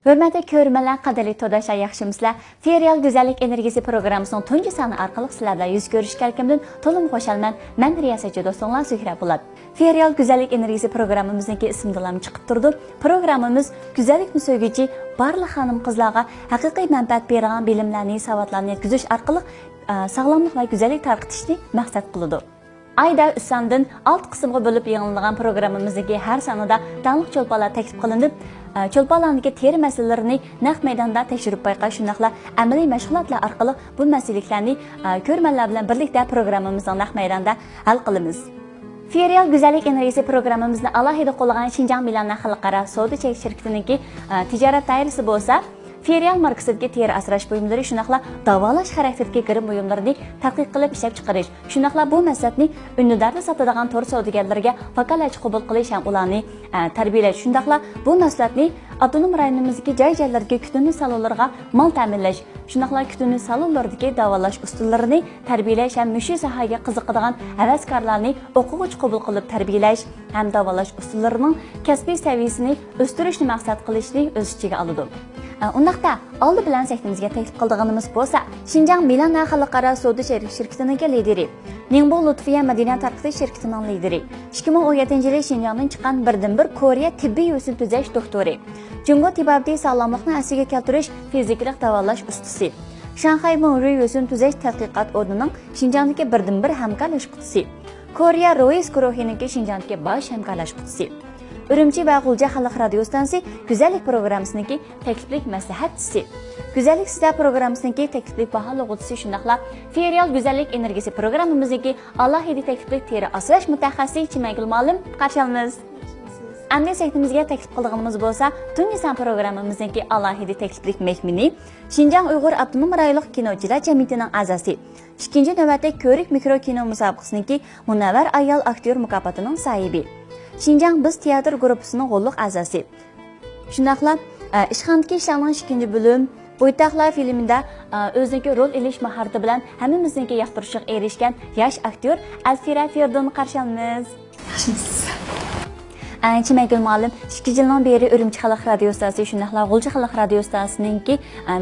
Hörmətli görmənlər, qədərli todaşlar, yaxşımısınızlar? Ferial Güzəllik Enerjisi proqramımızın tuncu sanı arqalıq sizlərlə yüz görüşkəlkimdən tolum xoşalmən. Mən riyasətçi dostunlar Zührə Bulat. Ferial Güzəllik Enerjisi proqramımızdaki ismdalam çıxıb durdu. Proqramımız güzəllikni söygücü barlıq xanım qızlarga haqiqiy mənfəət berən bilimlərni, savatlarni yetkizиш arqalıq sağlamlıq və güzəllik tarqıtishni məqsəd qılıdı. Ayda üstündən alt qismga bölüb yayınlanan proqramımızdaki hər sanada danlıq çolpalar təklif qılınıb. Çolpalarındaki teri meselelerini naq meydanda tekşirib bayqaş, şundaqla əməli məşğulatlar arqalıq bu məsələliklərni görmənlər bilan birlikdə proqramımızda naq meydanda hal qılımız. Ferial Güzəllik Enerjisi proqramımızda alohida qo'llagan Şinjan Milan xalqaro savdo şirkatininki tijorat dairəsi bo'lsa, Ferial markasidagi teri asrash buyumlari, shunaqla davolash xarakteridagi kirim buyumlarini tadqiq qilib ishlab chiqarish, shunaqla bu maslahatni unnilarda sotadigan to'r savdogarlarga vakolatchi qabul qilish ham ularni tarbiyalash, shunaqla bu maslahatni avtonom rayonimizdagi joy-joylarga kutunish salonlariga mal ta'minlash, shunaqla kutunish salonlaridagi davolash ustullarini tarbiyalash ham mushu sohaga qiziqadigan havaskorlarni o'quvchi qabul qilib tarbiyalash ham davolash ustullarining kasbiy saviyasini o'stirishni maqsad qilishni o'z ichiga oladi. Undaqda oldi bilan sahtimizga taklif qilganimiz bo'lsa, Şinjan Milan xalqaro savdo shirkatining lideri, Ningbo Lutfiya Madina tarqitish shirkatining lideri, 2017-yili Şinjandan chiqqan birdan-bir Koreya tibbiy yo'sin tuzash doktori, Jungo tibbiy sog'lomlikni asliga keltirish fiziklik davolash ustasi, Shanxay Mo'ri yo'sin tuzash tadqiqot o'rnining Şinjandagi birdan-bir hamkorlashuvchisi, Koreya Rois guruhining Şinjandagi bosh hamkorlashuvchisi, Ürümçi və G'ulja xalq radio stansiyasi güzəllik proqramımızdakı təkliflik məsləhətçisi, güzəllik sizlər proqramımızdakı təkliflik bahalığıcısı, şundaqla Ferial Güzəllik Enerjisi proqramımızdakı alohida təkliflik teri asrash mutaxassisi Chimagul Ma'lum qarşılamız. Əmni səhtimizə təklif qildığımız bolsa, Tungisan proqramımızdakı alohida təkliflik mehmini Şinjan Uyğur Avtonom rayonluq kinochilar jamiyatining a'zosi, 2-ci navbatda Ko'rik mikro kino musobaqasidagi Munavvar ayol aktyor mukofotining sohibi, Şinjan Biz teatr gruppasining g'olliq a'zosi. Shundaqla ishxonadagi ishlarning 2-chi bo'lim Bo'ytaqlar filmida o'zining rol elish maharati bilan hammamizga yoqtirishga erishgan yosh aktyor Alfira Ferdon qarshilamiz. Yaxshimisiz? Chimagul Ma'lum 2 yildan beri Ürümçi xalq radio stansiyasi, shundaqla G'ulja xalq radio stansiyasininki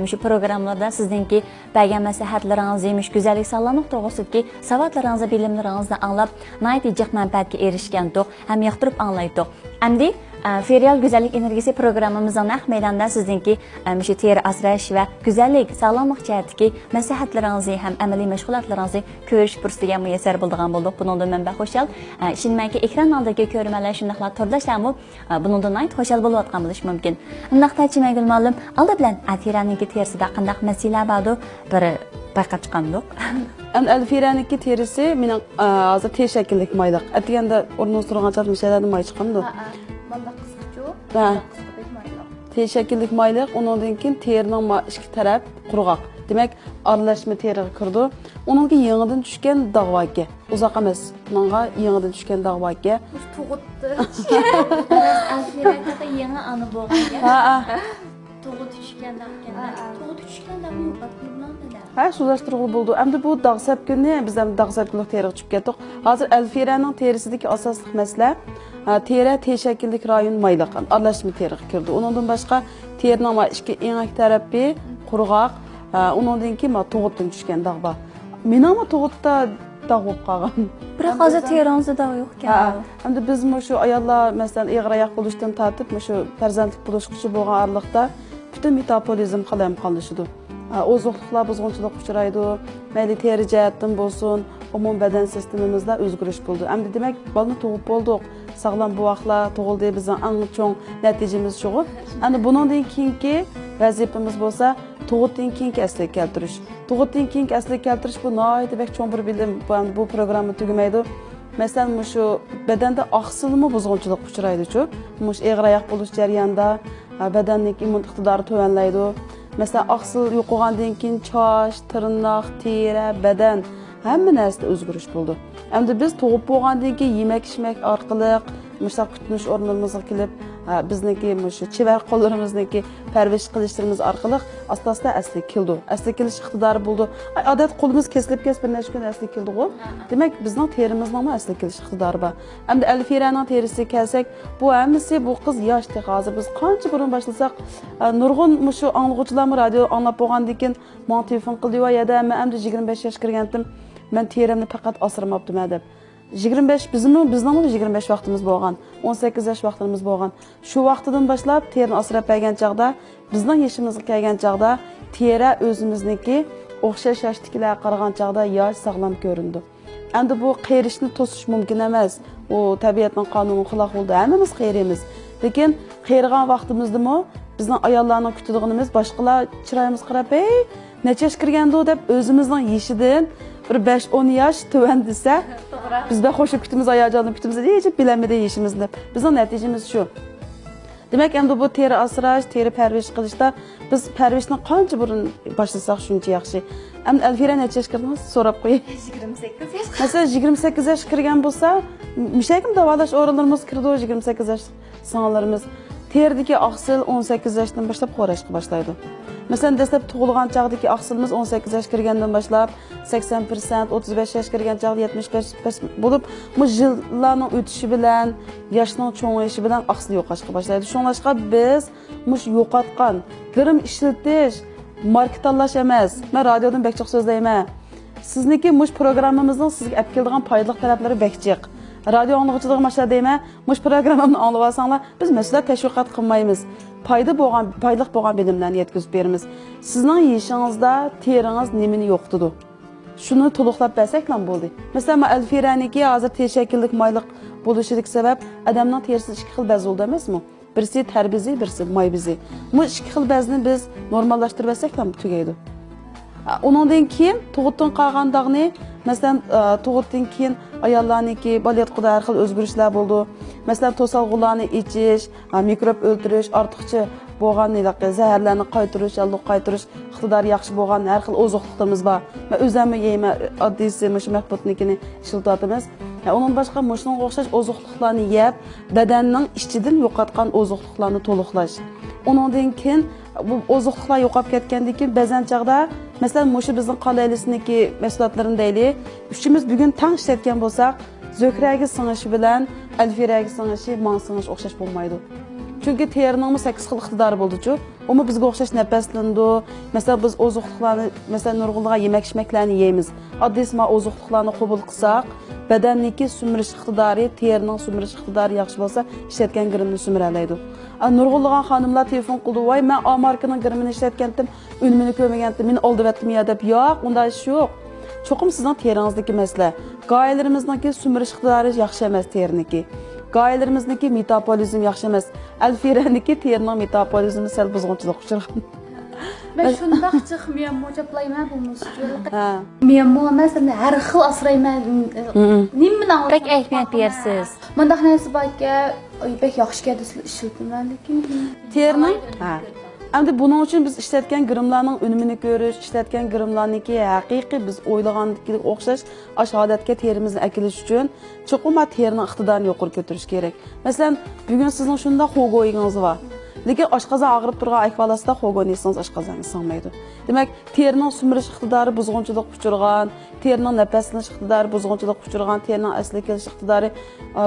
shu programmalarda sizningki bergan maslahatlaringiz, go'zallik sog'lomlik to'g'risidagi savatlaringizni, bilimlaringizni anglab, nayt jiq manfaatga erishgandik, ham yoqtirib anglaydik. Endi Ferial Güzəllik Enerjisi proqramımızın naq meydanda sizningki shu teri asrash va güzəllik, sog'lomlik jihatdagi maslahatlaringizni ham amaliy mashg'ulotlaringizni ko'rish fursatiga muyassar bo'lgan bo'ldik. Bundan men baxo'shal. Shinmanki ekran oldidagi ko'rmalar shundaqla turdashlarmi bundan nayt xo'shal bo'layotgan bo'lish mumkin. Undaqda Chimagul Ma'lum oldi bilan Alfiraninki terisida qanday masalalar bordi bir bayqab chiqandik. Alfiraninki terisi mening hozir T shakllik mayliq. Atiganda o'rniga turgan chatmishlarni may chiqamdi. Manda qisqachu, T shakllik mayliq, undan keyin terining ikki taraf qurg'oq. Demak, aralashma teriga kirdi. Uningga yangidan tushgan dog'voga, uzoq emas, uningga yangidan tushgan dog'voga tug'utdi. Alfiraga yangi ani bo'lgan. Tug'ut tushganda suvlashtirg'ili bo'ldi. Endi bu dog' sapkini biz ham dog' sapkilik teriga tushib ketdik. Hozir Alfiraning terisidagi asosli masala teri T shakllik rayon mayliq, aralashma teriga kirdi. Undan boshqa terining ikki engak tarafi qurg'oq, undan keyin tug'utdan tushgan dog' bor. Mening tug'utda dog' bo'lib qolgan. Biroq hozir teringizda dog' yo'q ekan. Endi biz shu ayollar masalan eg'ir oyoq bo'lishdan tortib, shu farzandlik bo'lishquchi bo'lgan arliqda butun metabolizm qalam qolishidi. Ozuqliklar buzg'unchilik uchraydi, mayli teri jihatdan bo'lsin, umum badan sistemimizda o'zgarish bo'ldi. Endi demak, bolani tug'ib bo'ldik, sog'lom buvoqlar tug'ildi, bizning eng chong natijamiz shu. Endi bundan keyingi vazifamiz bo'lsa, tug'utdan keyingi asliga keltirish. Tug'utdan keyingi asliga keltirish bu nihoyat bek chong bir bilim. Bu programma tugamaydi. Masalan, shu badanda oqsilmi buzg'unchilik uchraydi-ku. Mush eg'ir oyoq bo'lish jarayonida badanning immun iqtidori tuvanlaydi. Mesela oqsil yo'qolgandan keyin choch, tirnoq, teri, badan hamma narsada o'zgarish bo'ldi. Endi biz tug'ib bo'lgandan keyin yemak-ichmak orqali, misol kutinish o'rnimizga kelib, bizniki shu chevar qo'llarimizniki parvarish qilishlarimiz orqali asta-asta asli keldi. Asli kelish iqtidori bo'ldi. Odat qo'limiz kesilib bir necha kun asli keldi-ku. Demak, bizning terimizning ham asli kelish iqtidori bor. Endi Alfiraning terisiga kelsak, bu hammasi bu qiz yoshda hozir biz qancha burun boshlasak, nurg'un shu anglovchilar radio anglab bo'lgandan keyin men telefon qildi va yada men endi 25 yoshga kirgandim. Men terimni faqat asramabdim deb. 25 bizning 25 vaqtimiz bo'lgan, 18 yosh vaqtimiz bo'lgan. Shu vaqtdan boshlab terini asrab bergan chaqda, bizning yeshimizga kelgan chaqda teri o'zimizniki o'xshash yoshdagilar qaragan chaqda yosh sog'lom ko'rindi. Endi bu qerishni to'sish mumkin emas. U tabiatning qonuniga xilof bo'ldi. Hammamiz qerimiz. Lekin qerigan vaqtimizdami bizning ayollarning kutadiganimiz boshqalar chiroyimiz qarab, "Ey, necha yosh kirgandi" deb o'zimizning yeshidan bir 5-10 yosh tuvan desa, bizda xo'shib kutimiz, hayajonli kutimiz hech bilamida yeyishimiz deb. Bizning natijamiz shu. Demak, endi bu teri asrash, teri parvarish qilishda biz parvarishni qancha burun boshlasak shuncha yaxshi. Endi Alfira necha yoshga kirdingiz? So'rab qo'ying. 28 yosh. Masalan, 28 yosh kirgan bo'lsa, mishakim davolash o'rinlarimiz kirdi, 28 yosh sonlarimiz. Teridagi oqsil 18 yoshdan boshlab qo'rashga boshlaydi. Masalan, dastlab tug'ilgan chaqdagi oqsilimiz 18 yosh kirgandan boshlab 80%, 35 yosh kirgan chaqda 75% bo'lib, bu yillarning o'tishi bilan, yoshning cho'ngayishi bilan oqsil yo'qolishga boshlaydi. Shunlashqa biz mush yo'qotgan, g'irim ishlatish, marka tanlash emas. Men radiodan bekchiq so'zlayman. Sizniki mush programmamizning sizga olib keladigan foydali taraflari bekchiq. Radio anglag'uchilig'i mashla deyman, mush programmamni anglab olsanglar, biz masala tashviqot qilmaymiz. Foydali bo'lgan bilimlarni yetkazib beramiz. Sizning yeyishingizda teringiz nimani yo'qtidi? Shuni to'liqlab bersak ham bo'ldi. Masalan, Alfiraniki hozir ter shakllik mayliq bo'lishilik sabab odamning terisi ikki xil bez bo'ldi emasmi? Birisi tarbizi, birisi may bizi. Bu ikki xil bezni biz normallashtirib bersak ham tugaydi. Ondan keyin tug'utdan qolgan dog'ni, masalan, tug'utdan keyin ayollarniki baletqida har xil o'zgarishlar bo'ldi. Masalan, to'salg'ularni ichish, mikrob o'ldirish, ortiqcha bo'lgan zaharlarni qaytarish, yalliq qaytarish iqtidori yaxshi bo'lgan har xil oziqliklarimiz bor. Men o'zimni yeyman, oddiysi shu mahbutnikini ishlatamiz. Onun boshqa mushunga o'xshash oziqliklarni yeb, badanning ichidan yo'qotgan oziqliklarni to'liqlash. Ondan keyin bu oziqliklar yo'qolib ketgandan keyin ba'zan chaqda, masalan, mushu bizning qalayilisniki mahsulotlarini deylik, uchimiz bugun tang ishlatgan bo'lsak, zo'kraga singishi bilan alfiraga singishi, man singish o'xshash bo'lmaydi. Chunki terining 8 xil iqtidori bo'ldi-ku. Umi bizga o'xshash nafaslandi. Masalan, biz oziqliklarni, masalan, nurg'unlagan yemak-ishmaklarni yeymiz. Oddiysi oziqliklarni qabul qilsak, badanniki sumirish iqtidori, terining sumirish iqtidori yaxshi bo'lsa, ishlatgan girimni sumiralaydi. Nurg'unlagan xonimlar telefon qildi, "Voy, men A markaning girimini ishlatgandim, unumini ko'rmagandim, meni oldivatdim ya" deb. Yo'q, unday ish yo'q. Cho'qim sizning teringizdagi masala. Qoyalarimizniki sumirish iqtidori yaxshi emas teriniki. Qoyalarimizniki metabolizm yaxshi emas. Alfiraniki terining metabolizmi sal buzg'unchilik uchragan. Ben şundaq çıx miyammo çaplayman bu musulluq. Miyammo mesela her xil asrayman. Nimni anglab. Bek aytmayat bersiz. Mundaq narsa borki, bek yaxshi keldi ishlatman lekin Terning? Endi buning uchun biz ishlatgan girimlarning unumini ko'rish, ishlatgan girimlarniki haqiqiy biz o'ylagandagidek o'xshash holatga terimizni akilish uchun cho'qima terining iqtidorini yuqori ko'tarish kerak. Masalan, bugun sizning shunda xo'goyingiz bor. Lekin oshqozon og'rib turgan ahvolasida xo'goyingiz oshqozonga singmaydi. Demak, terining sumirish iqtidori buzg'unchilik uchirgan, terining nafaslanish iqtidori buzg'unchilik uchirgan, terining asli kelish iqtidori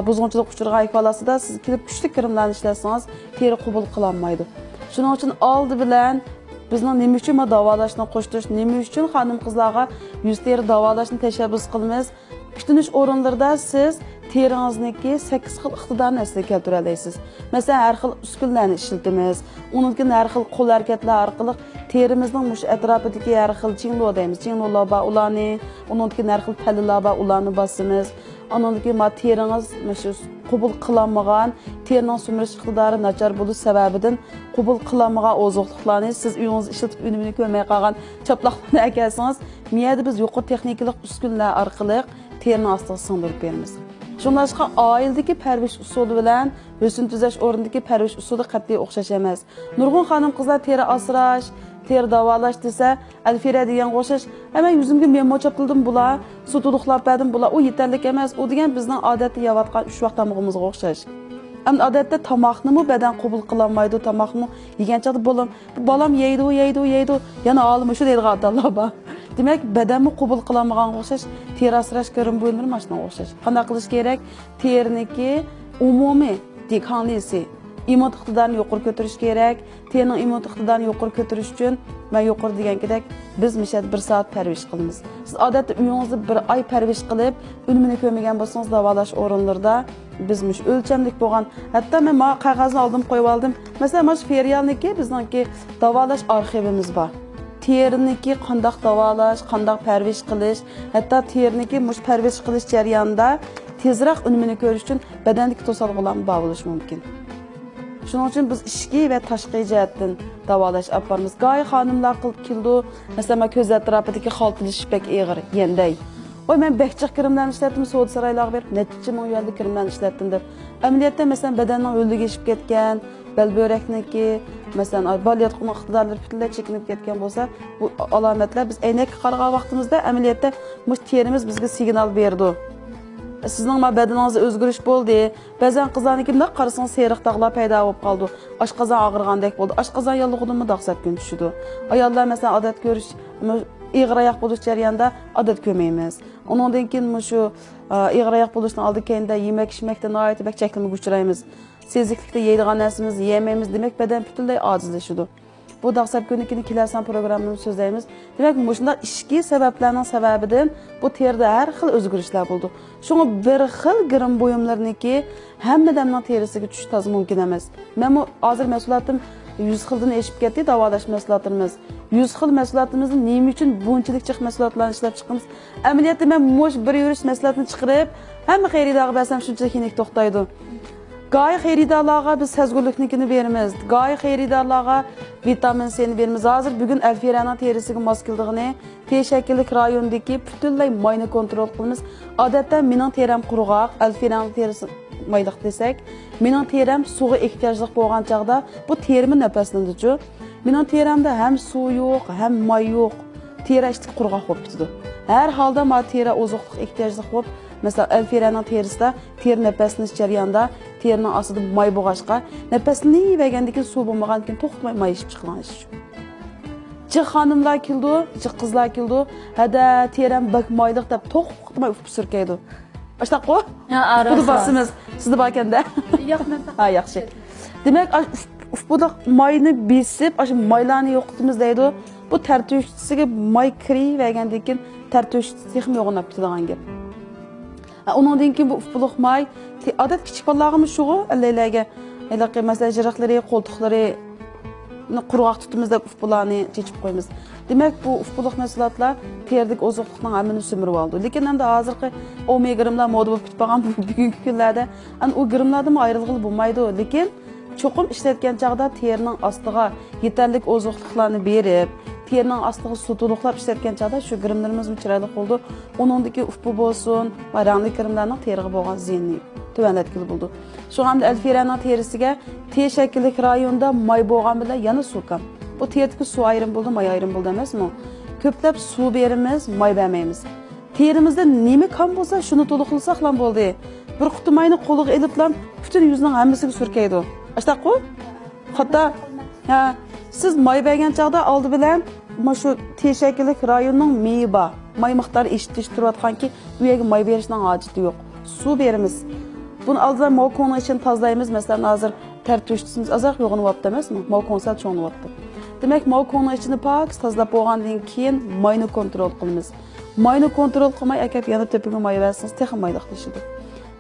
buzg'unchilik uchirgan ahvolasida siz kelib kuchli kirimlarni ishlasangiz, teri qabul qila olmaydi. Shuning uchun oldi bilan bizning nima uchun davolashni qo'shtish, nima uchun xonim-qizlarga yuz teri davolashni tashabbus qilamiz. Kutinish o'rinlarida siz teringizniki 8 xil iqtidorni asliga keltira olasiz. Masalan, har xil uskunlarni ishlatamiz. Uningki har xil qo'l harakatlar orqali terimizning mush atrofidagi har xil jinglo deymiz. Jinglolar bor, ularni, uningki har xil palilar bor, ularni bosimiz. Anındaki teringiz shu qabul qilinmagan, terining sumirish iqtidori nachar bo'lish sababidan qabul qilinmagan oziqliklarni siz uyingizda ishlatib unumini ko'rmay qolgan chaplaqlarni akalsangiz, miyada biz yuqori texnikalik uskunlar orqali terini ostiga singdirib beramiz. Shunlashqa oiladagi parvarish usuli bilan husn tuzash o'rnidagi parvarish usuli qat'iy o'xshash emas. Nurg'un xonim-qizlar teri asrash, teri davolash desa, Alfira degan o'xshash, "Hemen yuzimga men mo'chaptildim bular, sut uduqlab berdim bular, u yetarli emas." U degan bizning odatda yeyotgan 3 vaqt tamog'imizga o'xshash. Ama adette tamakını mı beden qabul qılanmaydı, tamakını mı yegan çağda balam yeydi, yana alımı şu deydi adamlar ba. Demek beden mi qabul qılanmagan oxşaş, teri asrash görün bölünür maşına oxşaş. Qanday qilish kerak? Teriniki umumiy dekanlisi immun iqtidorini yuqori ko'tarish kerak. Terining immun iqtidorini yuqori ko'tarish uchun men yuqori degandek biz mishad 1 soat parvish qilamiz. Siz odatda uyingizda 1 oy parvish qilib, unumini ko'rmagan bo'lsangiz davolash o'rinlarida bizmiş o'lchamlik bo'lgan. Hatto men qog'ozni oldim, qo'yib oldim. Masalan, mana shu ferialniki bizningki davolash arxivimiz bor. Teriniki qandoq davolash, qandoq parvish qilish, hatto teriniki mush parvish qilish jarayonida tezroq unumini ko'rish uchun badandagi to'salg'ularni bo'lishi mumkin. Shuning uchun biz ichki va tashqi jihatdan davolash aparmiz. Go'y xonimlar qilib keldi. Masalan, ko'z atrofidagi xaltilish bek og'ir, yenday. Oy men bekchiq kirimlarni ishlatdim, So'd saroylarga berib, necha ming yuanlik kirimlarni ishlatdim deb. Amaliyotda masalan badanning o'ldiga ishib ketgan, bel bo'rakniki, masalan, balyotqin iqtidorlari butunlay chekinib ketgan bo'lsa, bu alomatlar biz aynakka qaragan vaqtimizda amaliyotda mush terimiz bizga signal berdi. Sizning badaningizda o'zgarish bo'ldi. Ba'zan qizlarniki bunday qarasangiz seriq dog'lar paydo bo'lib qoldi. Oshqozon og'irgandek bo'ldi. Oshqozon yollig'idimi dog'sab kun tushdi. Ayollar masalan odat ko'rish ig'ir oyoq bo'lish jarayonida odat ko'rmaymiz. Undan keyin shu ig'ir oyoq bo'lishdan oldin keyinda yemak-ichmakda nihoyat bak cheklimga uchraymiz. Seziklikda yeydigan narsamiz yemaymiz, demak badan butunlay ojizlashadi. Bu dog'sab kunnikini kelarsan programmani so'zlaymiz. Demak, shunday ichki sabablarning sababidan bu terida har xil o'zgarishlar bo'ldi. Shunga bir xil girim buyumlarniki hammadan terisiga tushish toz mumkin emas. Men hozir mas'uliyatim 100 xildan eshib ketdi davolash mas'uliyatimiz. 100 xil mas'uliyatimizni nima uchun bunchalik chiq mas'uliyatlarni ishlab chiqamiz? Amaliyotda men mo'sh bir yurish mas'uliyatini chiqarib, hamma xaridorga bersam shunchalik hinik to'xtaydi. G'oya xaridorlarga biz sezgurliknikini beramiz. G'oya xaridorlarga vitamin C'ni beramiz. Hozir bugun Alfiraning terisiga mos keldigini, ter shakllik rayondagi butunlay mayni kontrol qilamiz. Odatda mening teram qurg'oq, Alfiraning terisi mayliq desak, mening teram suvga ehtiyojli bo'lgan chaqda bu terimi nafaslandichu. Mening teramda ham suv yo'q, ham may yo'q. Teri ishti qurg'oq bo'lib ketdi. Har holda ma teri oziqlik ehtiyojli bo'lib, masalan, Alfiraning terisida ter nafaslanish jarayonida terining ostida may bo'lg'ashqa, nafaslanayvergandan keyin suv bo'lmagan keyin to'xtamay may ishib chiqqan ish. Jiq xonimlar keldi, jiq qizlar keldi. Hada teram bak mayliq deb to'xtamay ufib surkaydi. Ashtaqo? Buni basimiz. Sizda bor ekanda. Yo'q, men ha, yaxshi. Demak, ufbuliq mayni besib, shu maylarni yo'qitimiz deydi. Bu tartuvchisiga may kiravergandan keyin tartuvchisi texmi yo'g'inab ketadigan gap. Ondan keyin bu ufbuliq may odat kichik bolalarimiz shugo allaylarga aylaqa masalan jiraqlari, qo'ltiqlari qurg'oq tutimizda ufbularni chechib qo'yamiz. Demak, bu ufbuliq mahsulotlar terdik oziqlikning hammini simirib oldi. Lekin endi hozirgi omega grimlar moda bo'lib ketib qolgan bugungi kunlarda ana u grimlardan ayrilg'ili bo'lmaydi. Lekin cho'qim ishlatgan chaqda terining ostiga yetarlik oziqliklarni berib, terining ostiga sutuluqlab ishlatgan chaqda shu grimlarimiz chiroyli bo'ldi. Uningdagi ufbu bo'lsin va rangli grimlarning teriga bo'lgan ziyni tuvanlatgili bo'ldi. Shu hamda Alfiraning terisiga ter shakllik rayonda may bo'lgan bilan yana suv kam. Bu terdagi suv ayrim bo'ldi, may ayrim bo'ldi emasmi? Ko'plab suv beramiz, may bermaymiz. Terimizda nima kam bo'lsa, shuni to'liq qilsak ham bo'ldi. Bir quti mayni qo'liga eliblam, butun yuzining hammasiga surkaydi. Ashtaqo? Hatto siz may bergan chaqda oldi bilan mana shu ter shakllik rayonning meva, may miqdori eshitish turayotganki, bu yerga may berishning hojati yo'q. Suv beramiz. Buni aldidan mavkoni için tozalaymiz. Masalan, hozir tartuvchimiz azroq yo'g'onyapti emasmi? Mavkon sal cho'ng'yapti. Demak, mavkoni ichini pak tozalab bo'lgandan keyin mayni kontrol qilamiz. Mayni kontrol qilmay akab yana tepiga may bersangiz, texim mayliqlashadi.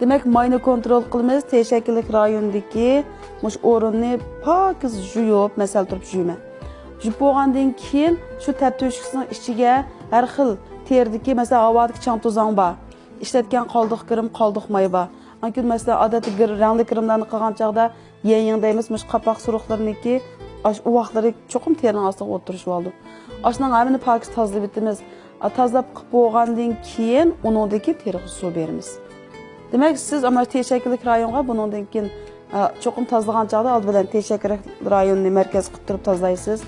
Demak, mayni kontrol qilamiz. Ter shakllik rayondagi mush o'rinni pak yuvib, masalan, turib yuvma. Yuvib bo'lgandan keyin shu tartuvchisining ichiga har xil terdagi, masalan, havodagi chang to'zang bor. İşletken qoldiq kirim, qoldiq may bor. Ancak mesela adeti rangli kirimlarni qilgan chaqda yeng deymiz, mush qapoq suruqlarniki u vaqtlari cho'qim terining ostiga o'tirishib oldi. Ashning hamini pok tozalab bitimiz. Tozalab qilib bo'lgandan keyin uningdagi teriga suv beramiz. Demak, siz ama ter shakllik rayonga buningdan keyin cho'qim tozalagan chaqda old bilan ter shakllik rayonni markaz qilib turib tozalaysiz.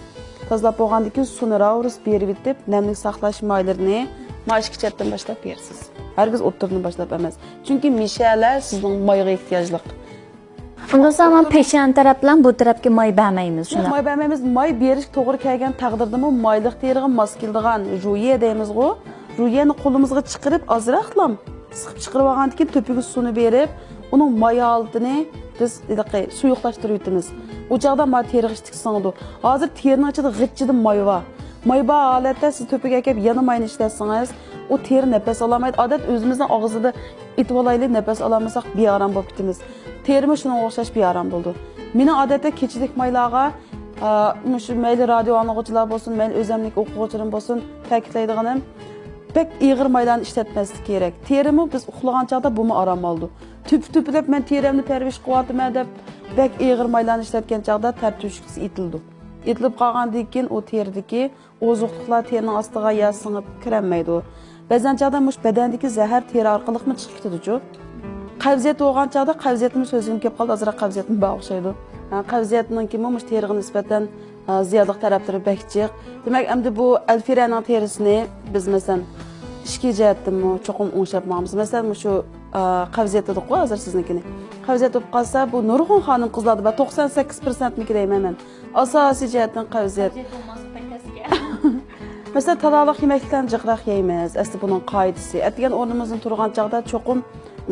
Tozalab bo'lgandan keyin suvni ravris berib bitib, namlik saqlash maylarini mashq chatdan boshlab bersiz. Herkes o'tirni boshlab emas. Chunki mishalar sizning mayga ehtiyojli. Unda zaman peshan taraf bilan bu tarafga may bermaymiz shunda. May bermaymiz, may berish to'g'ri kelgan taqdirdami mayliq teriga mos keladigan juye deymiz-ku. Juyeni qo'limizga chiqarib azroqlam siqib chiqarib olgandan keyin to'piga suvni berib, uning may altini biz suyuqlashtirib yutamiz. U chaqda may teriga ishtik singdi. Hozir terining ichida g'ijjidan may bor. May bor holatda siz to'piga kelib yana mayni ishlatsangiz, o teri nafas olamaydi. Odat o'zimizning og'zida itib olaylik, nafas olamasak bearam bo'lib ketamiz. Terimi shunga o'xshash bearam bo'ldi. Mening odatda kechilik maylarga shu mayli radio anglag'uchilar bo'lsin, mayli o'zimlik o'quvchilarim bo'lsin, ta'kidlaydiganim pek ig'ir maylarni ishlatmaslik kerak. Terimi biz uxlagan chaqda bumi aram oldi. Tüp-tüplab men terimni tarvish qilyapman deb pek ig'ir maylarni ishlatgan chaqda ter tushkisi itildi. Itilib qolgandan keyin o teridagi ozuqliqlar terining ostiga singib kirolmaydi. Ba'zan chaqda mush badandagi zahar teri orqali chiqib ketadi-ku. Qavziyat bo'lgan chaqda qavziyatimiz so'zim kelib qoldi, azroq qavziyatim bor o'xshaydi. Qavziyatning kimi mush teriga nisbatan ziyodlik taraflari bakchiq. Demak, endi bu alfiraning terisini biz masalan ishki jihatdan cho'qim o'ngshapmoqmiz. Masalan, shu qavziyat edi-ku hozir siznikini. Qavziyat bo'lib qolsa, bu nurg'un xonim qizlarda 98% niki deyman men. Asosiy jihatdan qavziyat. Mesela talaliq yemekliklarni jiqroq yeymiz. Asli buning qoidasi. Atgan o'rnimizdan turgan chaqda cho'qim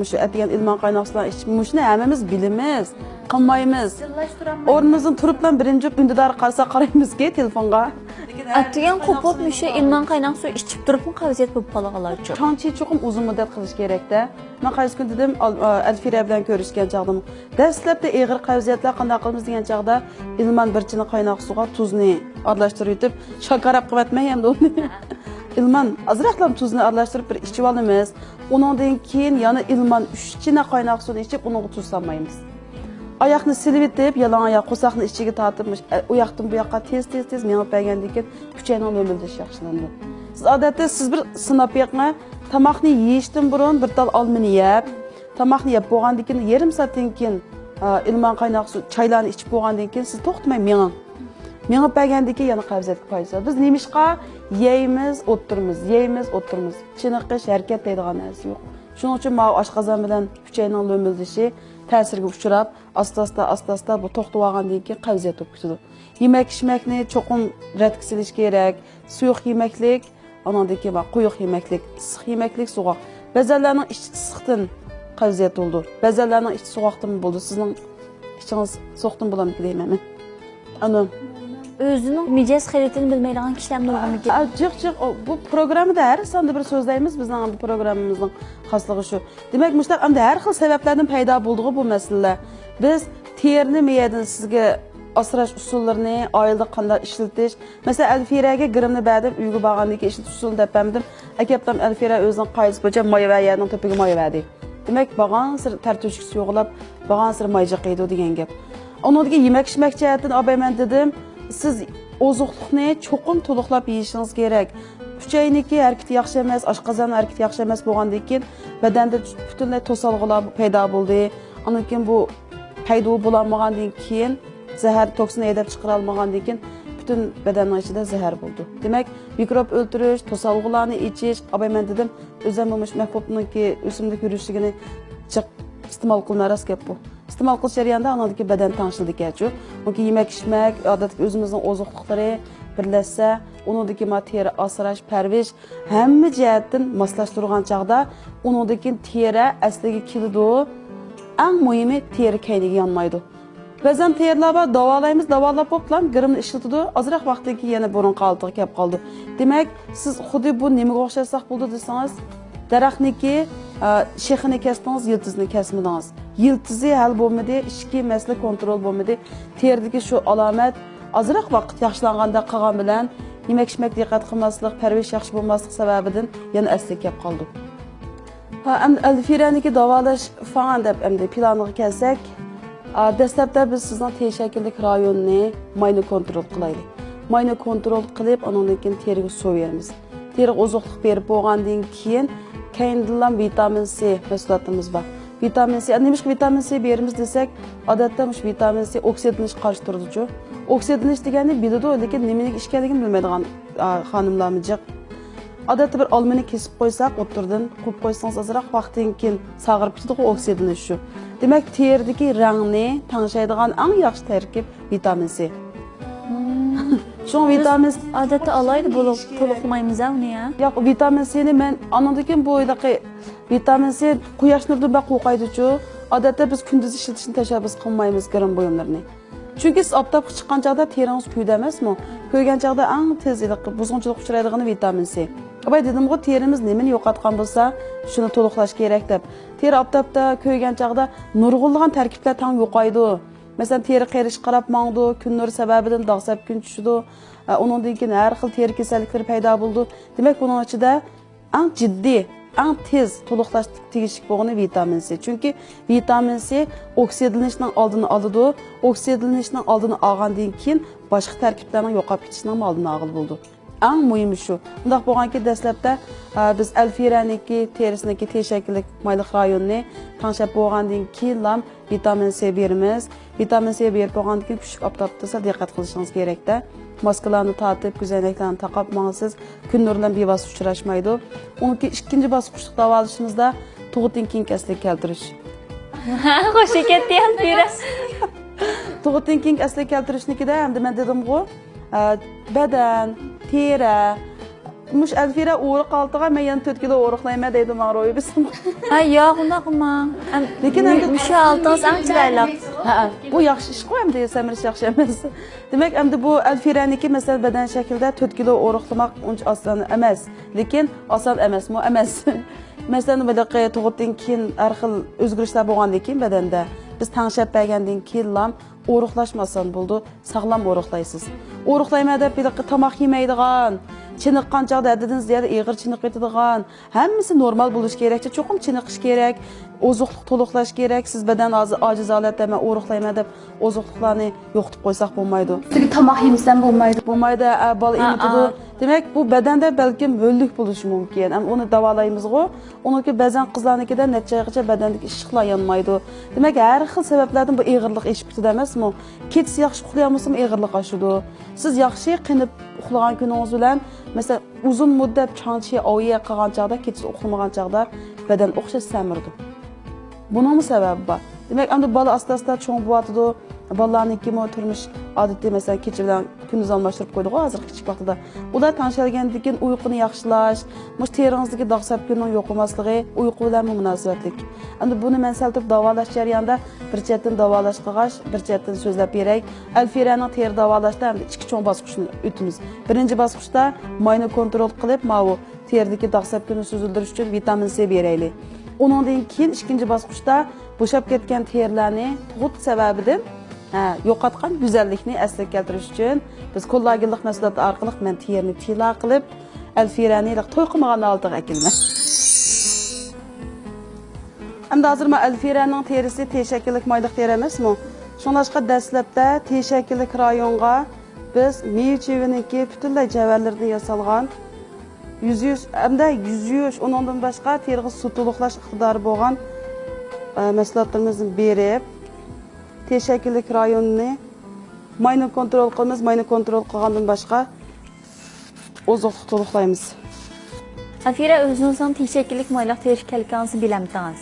mushu atgan ilman qaynoq sular ichishni hammamiz bilamiz, qilmaymiz. O'rnimizdan turib bilan birinchi undidar qarsa qaraymizki telefonga. Atgan qo'pib mushu ilman qaynoq suv ichib turibmi qavziyat bo'lib qolganlar uchun. Qancha cho'qim uzun muddat qilish kerak-da. Men qaysi kun dedim Alfira bilan ko'rishgan chaqdim. Dastlabda ig'ir qavziyatlar qanday qilamiz degan chaqda ilman bir china qaynoq suvga tuzni aralashtirib yutib, shakarab qilatmay ham uni. Ilman azroqlam tuzni aralashtirib bir ichib olamiz. Undan keyin yana ilman 3 china qaynoq suvni ichib, uni tuz solmaymiz. Oyoqni silib etib, yalang oyoq qo'saqni ichiga tortib, u yoqdan bu yoqqa tez menib bergandan keyin kuchayning o'mildish yaxshilandi. Siz odatda siz bir sinab yiqma, tomoqni yeyishdan burun bir tal olmani yeb, tomoqni yeb bo'lgandan keyin yarim soatdan keyin ilman qaynoq suv chaylarni ichib bo'lgandan keyin siz to'xtamay menib bergandan keyin yana qavziyatga foyda. Biz nemishqa yeymiz, o'tirmiz. Chiniqish, harakat deydigan narsa yo'q. Shuning uchun men oshqozon bilan kuchayning o'mildishi ta'sirga uchrab, asta-asta bu to'xtab olgandan keyin qavziyat bo'lib ketadi. Yemak-ichmakni cho'qim rad qilish kerak. Suyuq yemaklik, anandan keyin quyuq yemaklik, issiq yemaklik, so'g'oq. Ba'zanlarning ichi issiqdan qavziyat bo'ldi. Ba'zanlarning ichi so'g'oqdan bo'ldi. Sizning ichingiz so'qdan bo'ladimi deyman men. Ana O'zining mijoz xaritini bilmaydigan kishilar nurg'un ekan. Jiq bu programmada har sonda bir so'zlaymiz bizning bu programmamizning xosligi shu. Demak, mushtaq endi har xil sabablardan paydo bo'ldi bu masalalar. Biz terni miyadan sizga asrash usullarini, oilda qanday ishlatish, masalan, Alfiraga girimni berdim, uyga borgandan keyin ishlatish usulini topamdim. Akaptam Alfira o'zining qoidasi bo'yicha moy va yerning to'piga moy berdi. Demak, borgan sir tartishkisi yo'qlab, borgan sir moyja qiydi degan gap. Uningga yemak-ichmak jihatdan olmayman dedim. Siz ozuqliqni cho'qim to'liqlab yeyishingiz kerak. Kuchayniki harakati yaxshi emas, oshqozon harakati yaxshi emas bo'lgandan keyin badanda butunlay to'salg'ular paydo bo'ldi. Undan keyin bu paydo bo'lmagandan keyin zahar toksinni haydab chiqara olmagandan keyin butun badanning ichida zahar bo'ldi. Demak, mikrob o'ldirish, to'salg'ularni ichish, olmayman dedim. O'zim bo'lmish mahbubniki o'simlik yurishligini iste'mol qilmaras gap bu. İste'mol qilish jarayonida onadagi badan tanishildi kechu. Unki yemak-ichmak, odatda o'zimizning ozuqliqlari birlashsa, uningdagi teri asrash, parvish hamma jihatdan moslashtirgan chaqda uningdagi teri asliga keladi. Eng muhimi teri kayniga yonmaydi. Ba'zan terilar bor, davolab bo'plam, girimni ishlatadi, ozroq vaqtdan keyin yana burun qaltiga kelib qoldi. Demak, siz xuddi bu nimaga o'xshasak bo'ldi desangiz, daraxtniki shexini kesdingiz, yiltizni kesmadingiz. Yiltizi hal bo'lmadi, ishki masala kontrol bo'lmadi. Terdagi shu alomat ozroq vaqt yaxshilanganda qolgan bilan yemak-ichmak diqqat qilmaslik, parvish yaxshi bo'lmaslik sababidan yana asliga kelib qoldi. Alfiraniki davolash falan deb endi planiga kelsak, dastlabda biz sizning T shakllik rayonni mayni kontrol qilaylik. Mayni kontrol qilib, undan keyin teriga suv beramiz. Teriga ozuqlik berib bo'lgandan keyin kayindilan vitamin C mahsulotimiz bor. Vitamin C, nima vitamin C beramiz desak, odatda mush vitamin C oksidlanish qarshi turadi-ku. Oksidlanish degani biladi, lekin nimaga ish kerakligini bilmaydigan xonimlarmi jiq. Odatda bir olmani kesib qo'ysak, o'tirdan qo'yib qo'ysangiz azroq vaqtdan keyin sag'irib ketadi, oksidlanish shu. Demak, teridagi rangni tangshaydigan eng yaxshi tarkib vitamin C. Şu vitamin odatda alayda bo'lib to'liqlamaymiz uni ya. Yo'q, vitamin C'ni men anandan bo'ydagi vitamin C quyosh nuridan baq qo'yqaydi-chu. Odatda biz kunduz ishlatishni tashabbus qilmaymiz garam buyumlarini. Chunki siz oftobga chiqqan chaqda teringiz kuyda emasmi? Kuygan chaqda eng tez buzg'unchilik uchraydigan vitamin C. Abay dedim-ku, terimiz nimani yo'qotgan bo'lsa, shuni to'liqlash kerak deb. Teri oftobda kuygan chaqda nurg'unlagan tarkiblar tang yo'qaydi. Mesela teri qerish qarab mangdi, kun nur sababidan dog'sab kun tushdi. Uningdan keyin har xil teri kasalliklari paydo bo'ldi. Demak, buning ichida eng jiddiy, eng tez to'liqlash tegishli bo'lgan vitamin C. Chunki vitamin C oksidlanishning oldini oladi. Oksidlanishning oldini olgandan keyin boshqa tarkiblarning yo'qolib ketishining oldini olib bo'ldi. Eng muhimi shu. Undaq bo'lganki, dastlabda biz alfiraniki terisiniki teshakillik mayliq rayonni tanshab bo'lgandan keyin ham vitamin C beramiz. Vitamin C berib bo'lgandan keyin kuchuk oftobda diqqat qilishingiz kerakda. Maskalarni tatib, ko'zoynaklarni taqib mangsiz kun nuri bilan bevosita uchrashmaydi. Uniki ikkinchi bosqichda davolashimizda tug'utdan keyin kasallik keltirish. Qo'shib ketdi ham virus. Tug'utdan keyin kasallik keltirishnikida hamda men dedim-ku, badan, teri, mush alfira o'ri qaltiga men yana 4 kilo o'riqlayman deydi men ro'yi bisim. Ha, yo'q, undaqmi? Lekin endi musha oltingiz ang chiroyli. Ha, bu yaxshi ish qo'yam desamirish yaxshi emas. Demak, endi bu alfiraniki masalan badan shaklida 4 kilo o'riqlamoq uncha oson emas. Lekin oson emasmi? Emas. Masalan, bunaqa tug'utdan keyin har xil o'zgarishlar bo'lgandan keyin badanda biz tangshab bergandan keyin ham o'riqlashmasan bo'ldi, sog'lom o'riqlaysiz. O'riqlayman deb bunaqa tomoq yemaydigan, chiniqqan chaqda haddidan ziyada ig'ir chiniqib ketadigan, hammasi normal bo'lish kerak. Cho'qim chiniqish kerak, ozuqlik to'liqlash kerak. Siz badan ojiz holatda men o'riqlayman deb ozuqliklarni yo'qitib qo'ysak bo'lmaydi. Sizga tomoq yemsam bo'lmaydi. Bo'lmaydi, bola emitidi. Demak, bu badanda balkim bo'llik bo'lishi mumkin. Ham uni davolaymiz-ku. Uniki ba'zan qizlarnikida necha oygacha badandagi ishiqlar yonmaydi. Demak, har xil sabablardan bu ig'irlik eshib ketadi emasmi? Kech yaxshi uxlayolmasam ig'irlik oshadi. Siz yaxshi qinib uxlagan kuningiz bilan, masalan, uzun muddat chanchi oyi qilgan chaqda, kecha uxlamagan chaqda badan o'xshash samirdi. Buning sababi bor. Demak, endi bola asta-asta cho'ng bo'yatadi. Bolalarniki turmush odatiy masalan kecha bilan kunduz almashtirib qo'ydik hozir kichik vaqtida. Ular tanishalgandan keyin uyquni yaxshilash, mush teringizdagi dog'-sapkunning yo'qolmasligi uyqu bilan munosabatlik. Endi buni men saltib davolash jarayonida bir chetdan davolash qilgash, bir chetdan so'zlab beray. Alfiraning teri davolashda ham ikki cho'ng bosqichni o'tamiz. Birinchi bosqichda mayni kontrol qilib, mavu teridagi dog'-sapkunni so'zildirish uchun vitamin C beraylik. Uningdan keyin ikkinchi bosqichda bo'shab ketgan terilarni tug'ut sababidan yo'qotgan go'zallikni asliga keltirish uchun biz kollagenlik mahsulotlar orqali men terini tila qilib alfirani to'y qilmagan oltiga akilman. Endi hozir men alfiraning terisi teshakillik mayliq teri emasmi? Shuningdek dastlabda teshakillik rayonga biz meva-chevaniki butunlay javarlardan yasalgan 100 hamda 100 undan boshqa teriga suv to'liqlash iqtidori bo'lgan mahsulotlarimizni berib teshakillik rayonini mayni kontrol qilamiz. Mayni kontrol qilgandan boshqa ozuqlik to'liqlaymiz. Afira, o'zingizning teshakillik mayliq terish kelganingizni bilamsiz?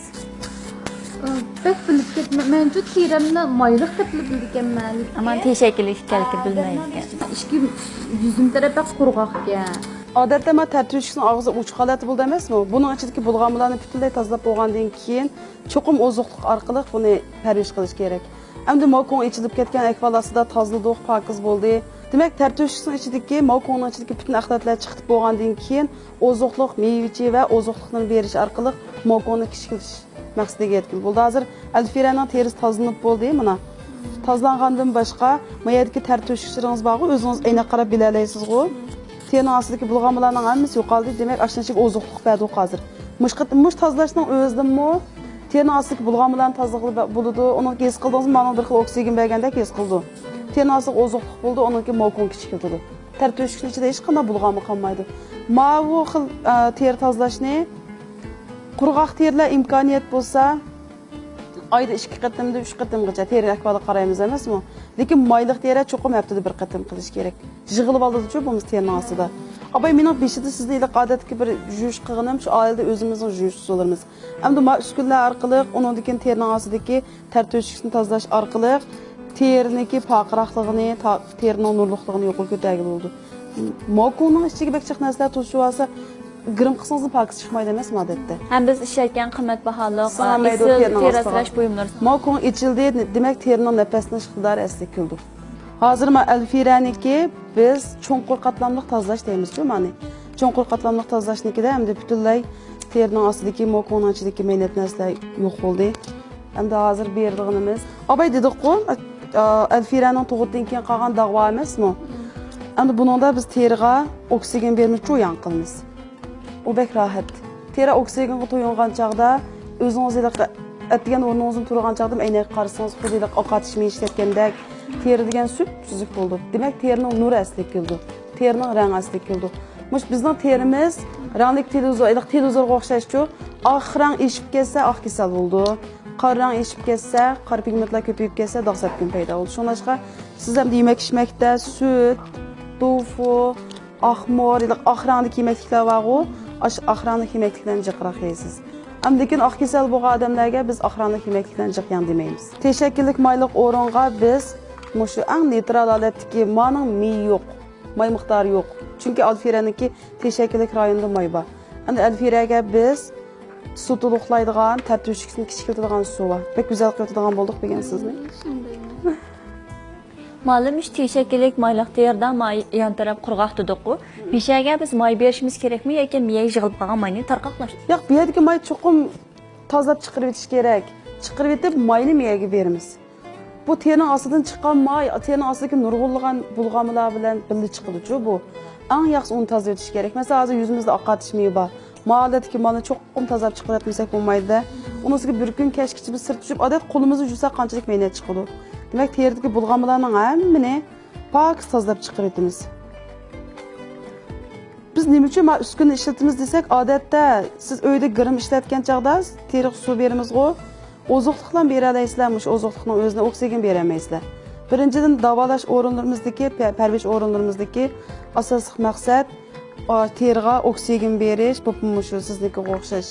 Bak bilib ketma. Men ju terimni mayliq deb bilib ekanman. Ammo teshakillik kelkib bilmayman. Ishki yuzim tarafaq qurg'oq ekan. Odatda men tartishning og'zi uch holati bo'ldi emasmi? Buning ichidagi bulg'anmalarni butunlay tozalab bo'lgandan keyin cho'qim ozuqlik orqali buni parvarish qilish kerak. Endi mokon ichilib ketgan akval ostida tozaladik, pokiz bo'ldi. Demak, tartishning ichidagi mokonning ichidagi butun axlatlar chiqib bo'lgandan keyin ozuqlik, meva va ozuqlikni berish orqali mokonni kichikitish maqsadiga yetkazildi. Bo'ldi. Hozir alfiraning terisi tozalanib bo'ldi, mana. Tozalangandan boshqa mayadagi tartishchiringiz bormi? O'zingiz ayna qarab bilalaysiz-ku. Terini ostidagi bulg'anmalarning hammasi yo'qoldi. Demak, ashunchalik ozuqlik berdi hozir. Mush tozalashning o'zidanmi terini ostidagi bulg'anmalarni tozalab bo'ldi. Uni his qildingizmi? Mana bir xil oksigen bergandek his qildi. Terini ostidagi ozuqlik bo'ldi, uniki mokon kichikildi. Tartishning ichida hech qanday bulg'anma qolmaydi. Mavu xil teri tozalashni qurg'oq terilar imkoniyat bo'lsa oyda 2 qatimda 3 qatimgacha teri ahvoliga qaraymiz emasmi? Lekin mayliq teri cho'qim haftada bir qatim qilish kerak. Yig'ilib oldi-ku bu terining ostida. Abay mening beshida sizda iliq odatga bir yuvish qilganim shu oilada o'zimizning yuvish usulimiz. Endi ma uskunlar orqali undan keyin terining ostidagi ter to'shikni tozalash orqali teriniki paqroqligini, terining nurliqligini yo'qolib ketadi bo'ldi. Mokuning ichiga bekchiq narsalar to'shib olsa, grim qilsangiz pokis chiqmaydi emasmi odatda? Ham biz ishlatgan qimmatbaholik teri asrash buyumlari. Mokun ichildi, demak terining nafaslash iqtidori asli keldi. Hozir ma Alfiraniki biz cho'nqur qatlamli tozalash deymiz-ku, ma'ni. Cho'nqur qatlamli tozalashnikida hamda butunlay terining ostidagi mokuning ichidagi maynet narsalar yo'q bo'ldi. Hamda hozir berdig'inimiz. Abay dedik-ku, Alfiraning tug'utdan keyin qolgan dog'va emasmi? Endi buningda biz teriga oksigen bermish cho'yan qilamiz. U bek rahat. Teri oksigenga to'yingan chaqda o'zingizni atgan o'rningizni turgan chaqda aynak qarasangiz xuddilik oqatishmay ishlatgandek teri degan sut bo'ldi. Demak terining nuri asli keldi. Terining rangi asli keldi. Mush bizning terimiz ranglik televizorga o'xshashchu, oq rang eshib ketsa oq kasal bo'ldi. Qora rang eshib ketsa, qora pigmentlar ko'payib ketsa dog' sapkin paydo bo'ldi. Shuningdek siz ham yemak-ichmakda sut, tofu, oqmor, oq rangli yemakliklar bor-ku, oq rangli yemakliklarni jiqroq yeysiz. Lekin oq kasal bo'lgan odamlarga biz oq rangli yemakliklarni jiqyan demaymiz. Teshakillik mayliq o'ringa biz mushu eng neytral holatdagi moning mi yo'q, may miqdori yo'q. Chunki Alfiraniki teshakillik rayonida may bor. Endi Alfiraga biz suv to'liqlaydigan, tartibishlikni kichiklatadigan suv bor. Pek go'zal qiladigan bo'ldik degan sizni. Ma'lum ish teshakillik mayliq terdan may yon taraf qurg'oq dedik-ku. Mishaga biz may berishimiz kerakmi yoki miyaga yig'ilib qolgan mayni tarqoqlash? Yo'q, bu yerdagi may cho'qim tozalab chiqarib etish kerak. Chiqarib etib mayni miyaga beramiz. Bu terining ostidan chiqqan may, terining ostidagi nurg'unlagan bulg'amalar bilan birga chiqadi-ku bu. Eng yaxshi uni tozalab etish kerak. Masalan, hozir yuzimizda oqatish miyi bor. Mahaladagi mana cho'qim tozalab chiqaratmasak bo'lmaydi. Unisiga bir kun kashkichi biz sirt tushib, odat qo'limizni yuvsak qanchalik maynat chiqadi. Demak, teridagi bulg'amalarning hammini pok tozalab chiqaratamiz. Biz nima uchun uskunni ishlatamiz desak, odatda siz uyda girim ishlatgan chaqda teriga suv beramiz-ku, oziqlikdan bera olaysizlar, mush oziqlikning o'zini oksigen bera olmaysizlar. Birinchidan davolash o'rinlarimizdagi, parvarish o'rinlarimizdagi asosiy maqsad teriga oksigen berish, bu mushu siznikiga o'xshash.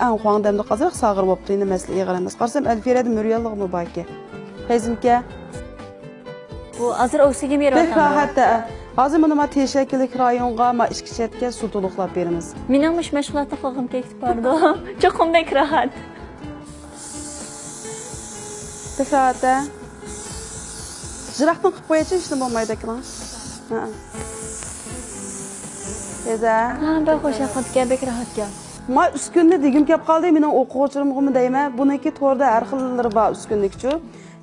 Ən xoğandamda qazaq sağır bo'libdi, endi masala ig'ir emas. Qarsam Alfirada muriyallig'mi bor aka. Fayzimka. Bu hozir oksigen beryapman. Hatta hozir buni teshakillik rayonga ichki chetga suv to'liqlab beramiz. Mening mashg'ulotni qilg'im ketib bordi. Cho'qimdek rahat. Tekrar Jiraqdan qilib qo'yachi ishni bo'lmaydi ekan. Ha. Eza. Ha, ben xo'shaqatga bek rahatga. Ma uskunni degim kelib qoldi, mening o'quvchilarimga deyman, buniki to'g'rida har xillari bor uskunlikchi.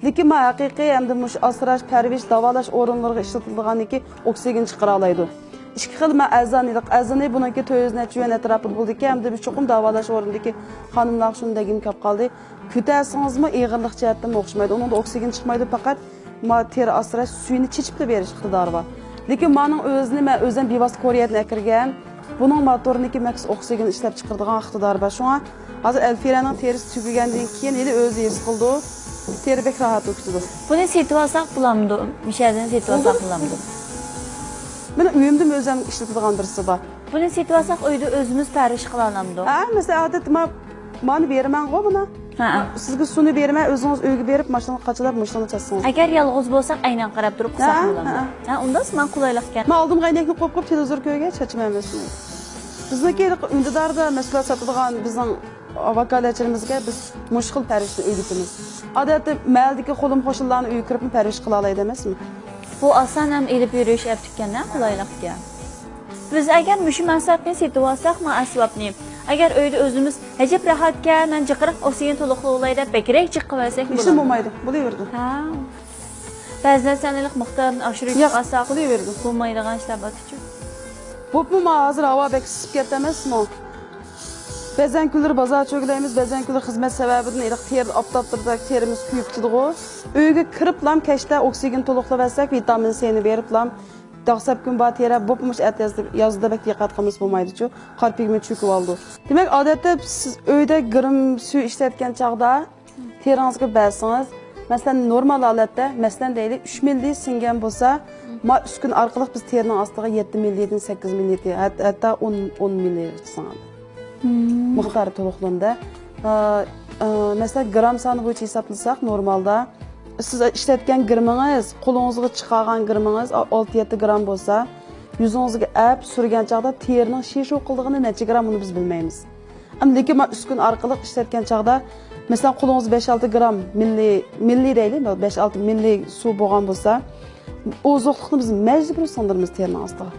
Lekin ma haqiqiy hamda mush asrash, parvish, davolash o'rinlariga ishlatilganiki oksigen chiqara oladi. Ikki xil ma azani buniki 400 yuan atrofida bo'ldiki, hamda bir cho'qim davolash o'rnidagi xonimlar shuni degim kelib qoldi. Kutasingizmi ig'irlik jihatdan o'xshamaydi. Unda oksigen chiqmaydi, faqat ma teri asrash suyini chechib berish iqtidori bor. Lekin mening o'zim bevosita ko'rayotgan akirgan buning motoriniki max oksigen ishlab chiqaradigan iqtidori bor. Shunga hozir Alfiraning terisi tugagandan keyin eli o'zi his qildi. Teri bek rahat o'tdi. Buni setib olsak bo'lamdi. Mishadan setib olsak bo'lamdi. Men uyimda o'zim ishlatadigan birisi bor. Buni setib olsak uyda o'zimiz parvarish qila olamdi. Ha, masalan, odatda mani beraman-ku buni. Ha. Sizga suvni bermay, o'zingiz uyga berib, mashinani qachilab, mashinani chassangiz. Agar yolg'iz bo'lsak, aynan qarab turib qilsak bo'lamdi. Ha, unda men qulaylikka. Men oldimga aynakni qo'yib televizor ko'rgach chachmaymiz. Bizniki undidarda mas'uliyat sotadigan bizning vakolachilarimizga biz mushkil parishni o'rgatamiz. Odatda maldagi qo'lim qo'shillarni uyga kirib parish qila oladi emasmi? Bu oson ham elib yurish yaptikanda qulaylikka. Biz agar mushu mansabni setib olsak, men asbobni agar uyda o'zimiz ajib rahatga, men jiqiriq oksigen to'liqlaydi, bekrak jiqib olsak bo'ladi. Ishim bo'lmaydi, bo'laverdi. Ha. Ba'zan sanalik miqdorini oshirib olsak, bo'laverdi. Bo'lmaydigan ishlar bor-ku. Bo'pmi, hozir havo bek isib ketdi emasmi? Ba'zan kunlar bozor cho'glaymiz, ba'zan kunlar xizmat sababidan iliq ter optoptirda terimiz kuyib ketdi-ku. Uyga kirib kashda oksigen to'liqlab olsak, vitamin C ni berib dog'sab kun bor teri bo'pmish yozda bek diqqat qilamiz bo'lmaydi-ku. Qor pigment cho'kib oldi. Demak, odatda siz uyda girim suv ishlatgan chaqda teringizga bersangiz, Masalan, normal holatda, masalan deylik, 3 milli singan bo'lsa, uskun orqali biz terining ostiga 7 millidan 8 milli, hatto 10 milli singadi. Miqdori to'liqlanda. Masalan, gram soni bo'yicha hisoblasak, normalda siz ishlatgan girmingiz, qo'lingizga chiqargan girmingiz 6-7 gram bo'lsa, yuzingizga ap surgan chaqda terining shishqildigini necha gram uni biz bilmaymiz. Lekin men uskun orqali ishlatgan chaqda masalan qo'lingiz 5-6 gram milli deylik, 5-6 milli suv bo'lgan bo'lsa, oziqlikni biz majbur sindiramiz terining ostiga.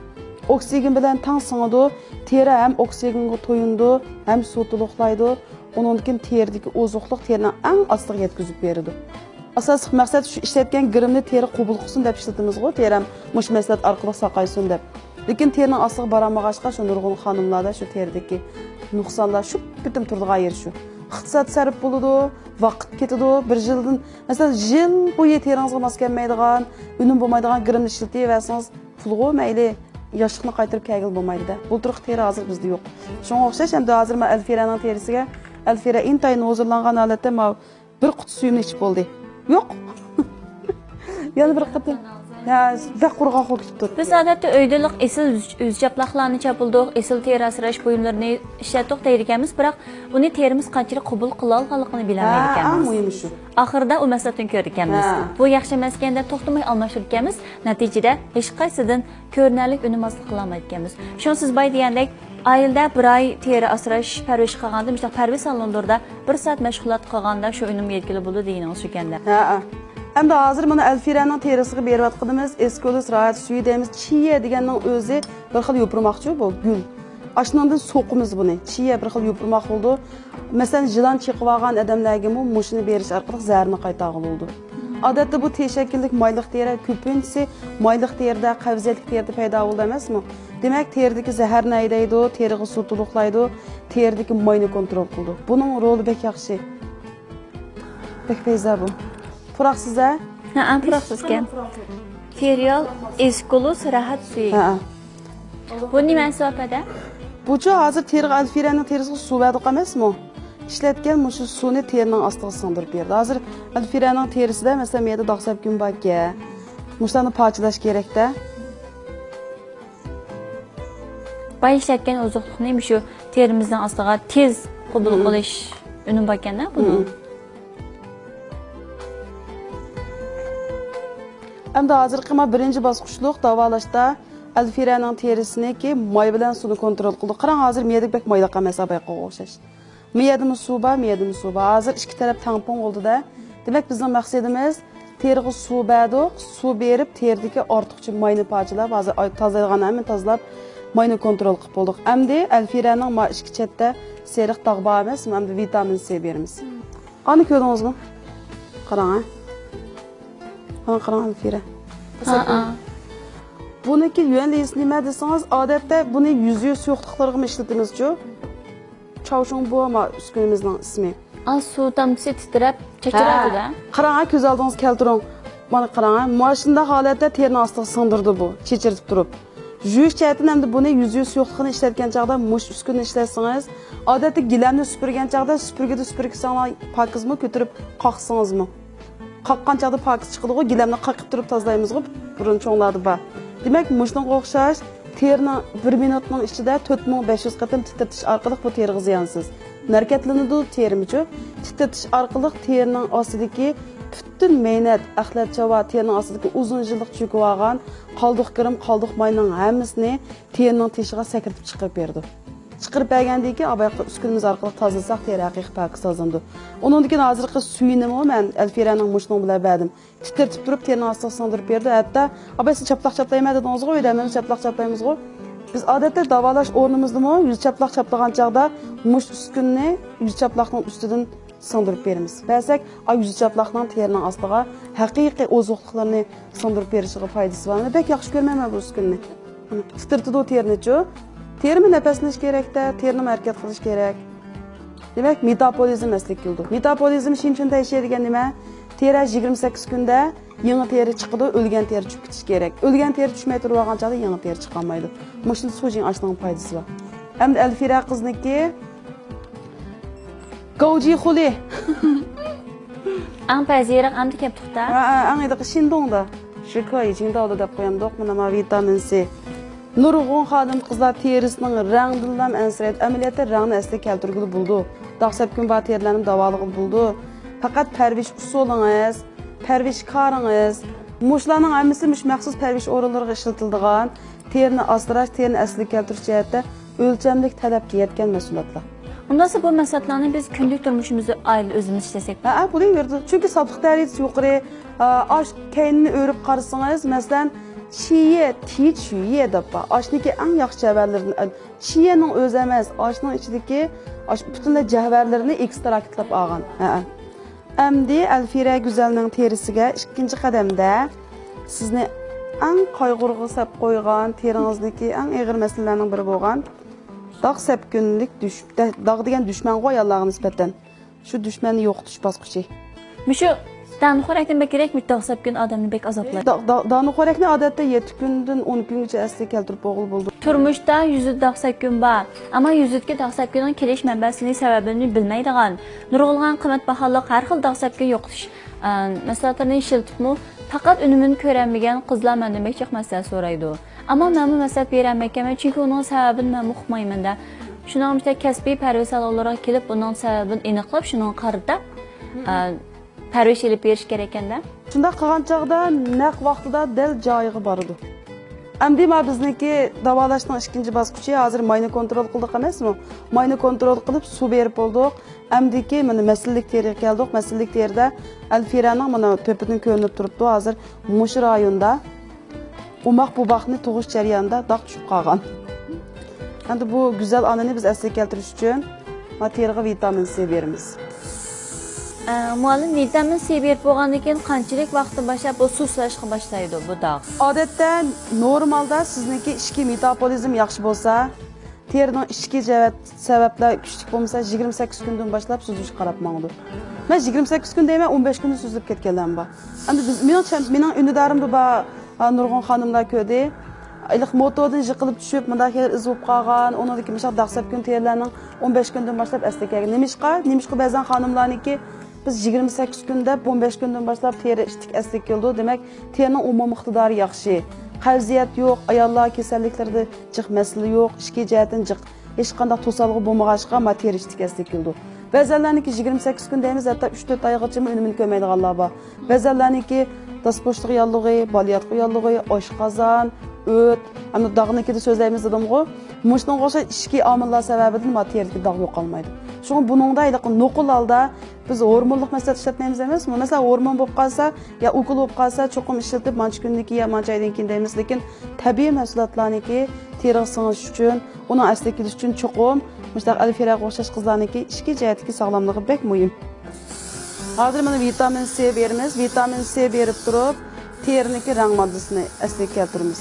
Oksigen bilan tang singadi, teri ham oksigenga to'yindi, ham suv to'liqlaydi. Undan keyin teridagi oziqlik terining eng ostiga yetkazib beradi. Asosiy maqsad shu ishlatgan grimni teri qabul qilsin deb ishlatamiz-ku, teri ham mush maslahat orqali saqaysin deb. Lekin terining ostiga borolmag'achqa shu nurg'un xonimlarda shu teridagi nuqsonlar shu bitim turdigan yer shu. Iqtisod sarf bo'ladi, vaqt ketadi, bir yildan, masalan, yil bo'yi teringizga mos kelmaydigan, unum bo'lmaydigan grimni ishlataversangiz, pulga mayli yoshlikni qaytarib kelgil bo'lmaydi-da. Bulturq teri hozir bizda yo'q. Shunga o'xshash hamda hozir men Alfiraning terisiga, Alfira intayin hozirlangan holatda men bir quti suyini ichib bo'ldi. Yo'q. Yana bir qatim. Ya, baq qurg'oq bo'lib turibdi. Biz odatda uydalik esil o'zjaplaqlarni chapildik, esil teri asrash buyumlarini ishlatdik deydiganmiz, biroq uni terimiz qanchalik qabul qila olganligini bilmaydi ekanmiz. Muhimi shu. Oxirida u maslahatni ko'rganmiz. Bu yaxshi emas ekanda to'xtamay almashtirganmiz. Natijada hech qaysidan ko'rinarlik unumozlik qilolmaydi ekanmiz. Shuni siz bay degandek, ayilda bir oy teri asrash, parvarish qilganda, misol parvarish salonlarida 1 soat mashg'ulot qilganda shu unum yetgili bo'ladi degansiz ekanda. Endi hozir mana Alfiraning terisiga berayotganimiz Esculus rahat suyi deymiz. Chiya deganning o'zi bir xil yopirmoqchi bu gul. Ashundan so'qimiz buni. Chiya bir xil yopirmoq bo'ldi. Masalan, jilan chiqib olgan odamlarga bu mushini berish orqali zaharni qaytargan bo'ldi. Odatda bu teshakillik mayliq teri ko'pincha mayliq terida, qavziyatlik terida paydo bo'ldi emasmi? Demak, teridagi zaharni haydaydi, teriga suv to'liqlaydi, teridagi mayni kontrol qildi. Buning roli bek yaxshi. Bek payza bu. Puraqsiz-a? Ha, puraqsizkan. Ferial Esculus rahat suyi. Ha. Bu nimasi so'pada? Bu-chi hozir teriga Alfiraning terisiga suv berdik emasmi? Ishlatgan mushu suvni terining ostiga singdirib berdi. Hozir Alfiraning terisida masalan meda dog'sab kun borga, mushlarni parchalash kerak-da. Bay ishlatgan oziqlikni shu terimizdan ostiga tez qabul qilish unum bo'lganda buni. Endi hozirgi birinchi bosqichlik davolashda Alfiraning terisini ki may bilan suvni kontrol qildi. Qarang, hozir miyadik bek mayliq emas, abayqa o'xshash. Miyadimi suv bor, miyadimi suv bor. Hozir ikki taraf tampon bo'ldi-da. Demak, bizning maqsadimiz teriga suv berdik, suv berib teridagi ortiqcha mayni parchalab, hozir tozalagan hamma tozalab mayni kontrol qilib bo'ldik. Endi Alfiraning ma ikki chetda seriq dog' bor emas, endi vitamin C beramiz. Qani ko'rdingizmi? Qarang. Qarang Alfira. Buniki yönlisi nima desangiz, odatda buni yuz suyuqliqlarga ishlatamiz-ku. Chavshung bu ama uskunimizning ismi. Suv damchisi titrab chachiradi-da. Qarang, ko'z oldingizga keltiring. Mana qarang, mashina holatda terni ostiga sindirdi bu, chechirib turib. Yuvish jihatdan hamda buni yuz suyuqliqni ishlatgan chaqda mush uskunni ishlatsangiz, odatda gilamni supurgan chaqda supurgida pokizmi ko'tarib qoqsangizmi? Qaqqan chaqda pokiz chiqadi-ku, gilamni qaqib turib tozalaymiz-ku, burun cho'nglardi bor. Demak, mushunga o'xshash terni 1 minutning ichida 4500 qatim titratish orqali bu teriga ziyonsiz. Harakatlanadi terimichi. Titratish orqali terning ostidagi butun mehnat, axlatchava terning ostidagi uzun yillik cho'kib olgan qoldiq kirim, qoldiq mayning hammasini terning teshiga sakirtib chiqarib berdi. Chiqarib bergandan keyin abayqa uskunimiz orqali tozalasak teri haqiqiy pokiz tozalandi. Undan keyin hozirgi suyini men Alfiraning mushning bilan berdim. Titratib turib terni ostiga sindirib berdi. Hatto abaysi chaplaq-chaplayman dedingiz-ku, o'ydamni chaplaq-chaplaymiz-ku. Biz odatda davolash o'rnimizdami, yuz chaplaq-chaplagan chaqda mush uskunni yuz chaplaqning ustidan sindirib beramiz. Bersak, yuz chaplaqning terining ostiga haqiqiy oziqliklarni sindirib berishiga foydasi bor. Bek yaxshi ko'rmayman bu uskunni. Titratdi terni-chu. Terni nafaslash kerak-da, terni harakat qilish kerak. Demak, metabolizm asli keldi. Metabolizm shunchun tashiydigan nima? Teri 28 kunda yangi teri chiqadi, o'lgan teri tushib ketish kerak. O'lgan teri tushmay turib olganchada yangi teri chiqolmaydi. Mushuni sujing ashning foydasi bor. Endi Alfira qizniki Gouji xuli. Ang paziyrak amdi kep tuqta. Ang Shindongda. Shika Qingdaoda deb qo'yamdiq. Mana vitamin C. Nurg'un xodim qizlar terisining rangdilam ansiraydi. Amaliyotda rangni asli keltirgili bo'ldi. Daqsabkun ba terilarni davoligi bo'ldi. Faqat parvish usulingiz, parvish koringiz, mushlarning hammasi maxsus parvish o'rinlariga ishlatiladigan, terini asrash, terini asli keltirish jihatda o'lchamlik talabga yetgan mas'uliyatlar. Undasa bu mas'uliyatlarni biz kunlik turmushimizda oila o'zimiz ishlasak. Bo'laverdi. Chunki sotliq darajasi yuqori, osh kaynini o'rib qarasangiz, masalan, Shiye, tiyit shuye deb bor. Oshniki eng yaxshi javharlardan. Shiyening o'zi emas, oshning ichidagi butunlay javharlarini ekstraktlab olgan. Endi Alfira Guzalning terisiga ikkinchi qadamda sizni eng qayg'urg'i sab qo'ygan, teringizniki eng og'ir masalalarning biri bo'lgan dog' sapkunlik dog' degan dushman qo'yallarga nisbatan shu dushmanni yo'qotish bosqichi. Mushu danxo'rakdan kerak mutaqassibkin odamni bek azoblar. Danxo'rakni odatda 7 kundan 10 kungacha asli keltirib bo'g'il bo'ldi. Turmushda yuzida daqsabkun bor, ammo yuzidagi daqsabkunning kelish manbasini sababini bilmaydigan, nurg'ulg'an qimmatbaholik har xil daqsabkun yo'qotish maslahatlarini ishlatibmi, faqat unumini ko'ramagan qizlar mendan bek chiqmasdan so'raydi. Ammo men bu maslahat berolmayman, chunki uning sababini men uqmayman-da. Shuning uchun kasbiy parvizal olarak kelib, uning sababini aniqlab, shuning qarida parvish elib berish kerak ekanda. Shunda qilgan chog'da naq vaqtida dal joyiga boradi. Endi bizniki davolashning ikkinchi bosqichi hozir mayni kontrol qildik emasmi? Mayni kontrol qilib suv berib bo'ldik. Emdiki mana masallik teriga keldik. Masallik terida Alfiraning mana to'pidan ko'rinib turibdi. Hozir mush rayonda umoq buboqni tug'ish jarayonida dog' tushib qolgan. Endi bu go'zal onani biz asliga keltirish uchun teriga vitamin C beramiz. Muallim vitamin C berib bo'lgandan keyin qanchalik vaqtdan boshlab bu suvlashga boshlaydi bu dog'? Odatda normalda sizniki ichki metabolizm yaxshi bo'lsa, terining ichki sabablar kuchli bo'lmasa 28 kundan boshlab suzish qarab mangdi. Men 28 kun deyman, 15 kunda suzib ketganlar bor. Endi mening unidarimda bor nurg'un xonimlar ko'rdi. Iliq motordan yiqilib tushib, bunday iz bo'lib qolgan, uningdagi mishaq daqsabkun terilarning 15 kundan boshlab asli kelgan. Nimishqa ba'zan xonimlarniki biz 28 kunda 15 kundan boshlab teri ishtik asli keldi. Demak, terining umumiy iqtidori yaxshi. Qavziyat yo'q, ayollar kasalliklarida jiq masala yo'q, ishki jihatdan jiq hech qanday to'salg'i bo'lmag'achqa teri ishtik asli keldi. Ba'zanlarniki 28 kun deymiz, hatto 3-4 oygacha unumini ko'rmaydiganlar bor. Ba'zanlarniki daspo'shliq yollig'i, baliyatqi yollig'i, oshqozon, o't, ana dog'nikida so'zlaymiz dedimg'u. Mushning o'sha ishki omillar sababidan materialga dog' yo'qolmaydi. Shunga buningda nuqul holda biz hormonlik maslahat ishlatmaymiz emasmi? Masalan, hormon bo'lib qolsa, yo ukol bo'lib qolsa, cho'qim ishlatib, mancha kunniki yo mancha oydan keyin deymiz, lekin tabiiy mahsulotlarniki teriga singish uchun, uni asli kelish uchun cho'qim mushtaq Alfiraga o'xshash qizlarniki ishki jihatdagi sog'lomligi bek muhim. Hozir mana vitamin C beramiz. Vitamin C berib turib, teriniki rang moddasini asliga keltiramiz.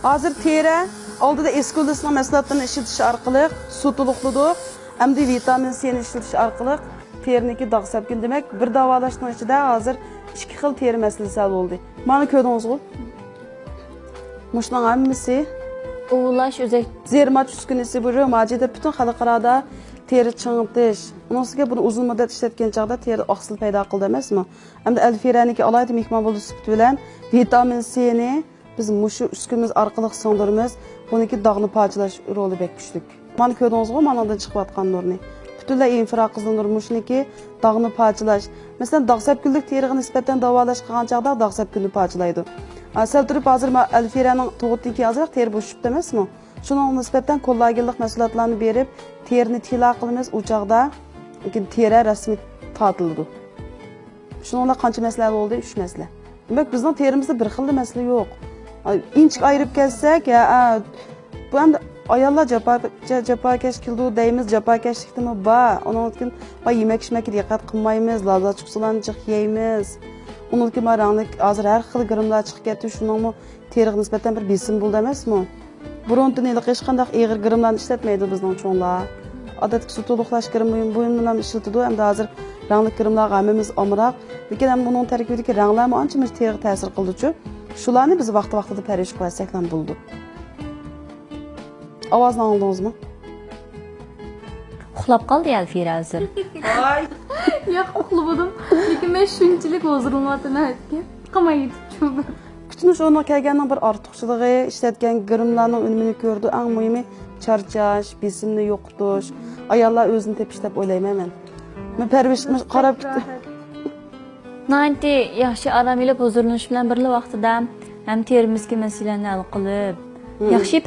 Hozir teri oldida eskuldisining mahsulotlarini ishlatish orqali suv to'liqladik. Endi vitamin C ni ishlatish orqali teriniki dog'sabkin demak, bir davolashning ichida hozir 2 xil teri masalasi bo'ldi. Mana ko'rdingizmi? Mushning hammasi Ulash o'zak zermat uskunasi bu majida butun xalqaroda teri chingitish. Unisiga buni uzun muddat ishlatgan chog'da teri oqsil paydo qildi emasmi? Endi Alfiraniki alohida mehmon bo'ldi sifat bilan vitamin C ni biz mushu uskunimiz orqali singdiramiz. Buniki dog'ni parchalash roli bek kuchli. Mana ko'rdingizmi, manadan chiqayotgan nurni. Butunlay infraqizil nur mushniki dog'ni parchalash. Masalan, dog'sabkunlik teriga nisbatan davolash qilgan chog'da dog'sabkunni parchalaydi. Asal turib hozir Alfiraning tug'utdan keyin ozroq teri bo'shib emasmi? Shuning nisbatan kollagenlik mahsulotlarni berib, terini tila qilamiz u chog'da, lekin teri rasmiy tortildi. Shuningla qancha masala bo'ldi? 3 masala. Demak, bizning terimizda bir xil masala yo'q. Inchik ayirib kelsak, bu ham ayollar jafokash keldi deymiz, jafokashlikmi bor. Uning uchun yemak-ichmakka diqqat qilmaymiz, lazzat chiqsalarni jiq yeymiz. Uning uchun ranglik hozir har xil grimlar chiqib ketdi, shuningmi teriga nisbatan bir besim bo'ldi emasmi? Burundan hech qanday og'ir grimlarni ishlatmaydi bizning cho'nglar. Odatda suv to'liqlash kremi buyum bilan ishlatadi, hamda hozir rangli kremlarga hammamiz omroq, lekin ham buning tarkibidagi ranglar anchamiz teriga ta'sir qildi-chu. Shularni biz vaqti-vaqtida parvarish qilsak ham bo'ldi. Ovozni angladingizmi? Uxlab qoldi Alfira hozir. Voy. Yo'q, uxladim. Lekin men shunchalik hozirlanmayapman. Qilmaydi. Kutinish o'rniga kelganning bir ortiqchiligi, ishlatgan grimlarning unumini ko'rdi. Eng muhimi charchash, besimni yo'qotish, ayollar o'zini tepish deb o'ylayman men. Men parvarishni qarab Nanti yaxshi aram ilib huzurlanish bilan birga vaqtida ham terimizga masalalarni hal qilib, yaxshi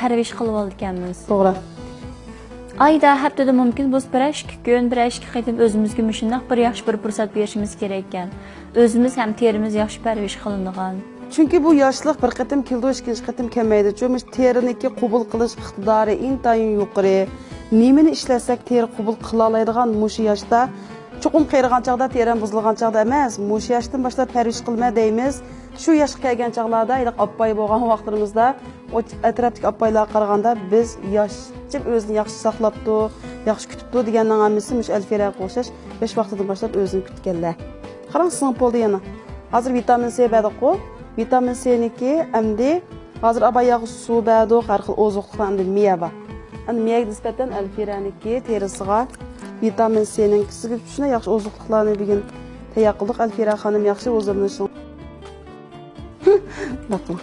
parvarish qilib olganmiz. To'g'ri. Ayda haftada mumkin biz bir 2 kun, bir 2 qaytib o'zimizga shunday bir yaxshi bir fursat berishimiz kerak ekan. O'zimiz ham terimiz yaxshi parvarish qilingan. Chunki bu yoshlik bir qatim keldi, ikkinchi qatim kelmaydi. Chunki teriniki qabul qilish iqtidori intayin yuqori. Nimani ishlasak teri qabul qila oladigan mush yoshda cho'qim qiyirgan chaqda terim buzilgan chaqda emas, mush yoshdan boshlab parvarish qilma deymiz. Shu yoshga kelgan chaqlarda, iliq oppay bo'lgan vaqtlarimizda o atrofdagi oppaylarga qaraganda biz yoshchi o'zini yaxshi saqlabdi, yaxshi kutibdi deganning hammasi mush Alfiraga o'xshash 5 vaqtidan boshlab o'zini kutganlar. Qarang, sinib bo'ldi yana. Hozir vitamin C berdi-ku. Vitamin C'niki endi hozir abayağı suv berdi, har xil ozuqliklar endi miya bor. Endi miyaga nisbatan Alfiraniki terisiga vitamin C'ning kisiga shuna yaxshi ozuqliklarni bugun tayyor qildik. Alfira xonim yaxshi o'zirnishi. Bakın.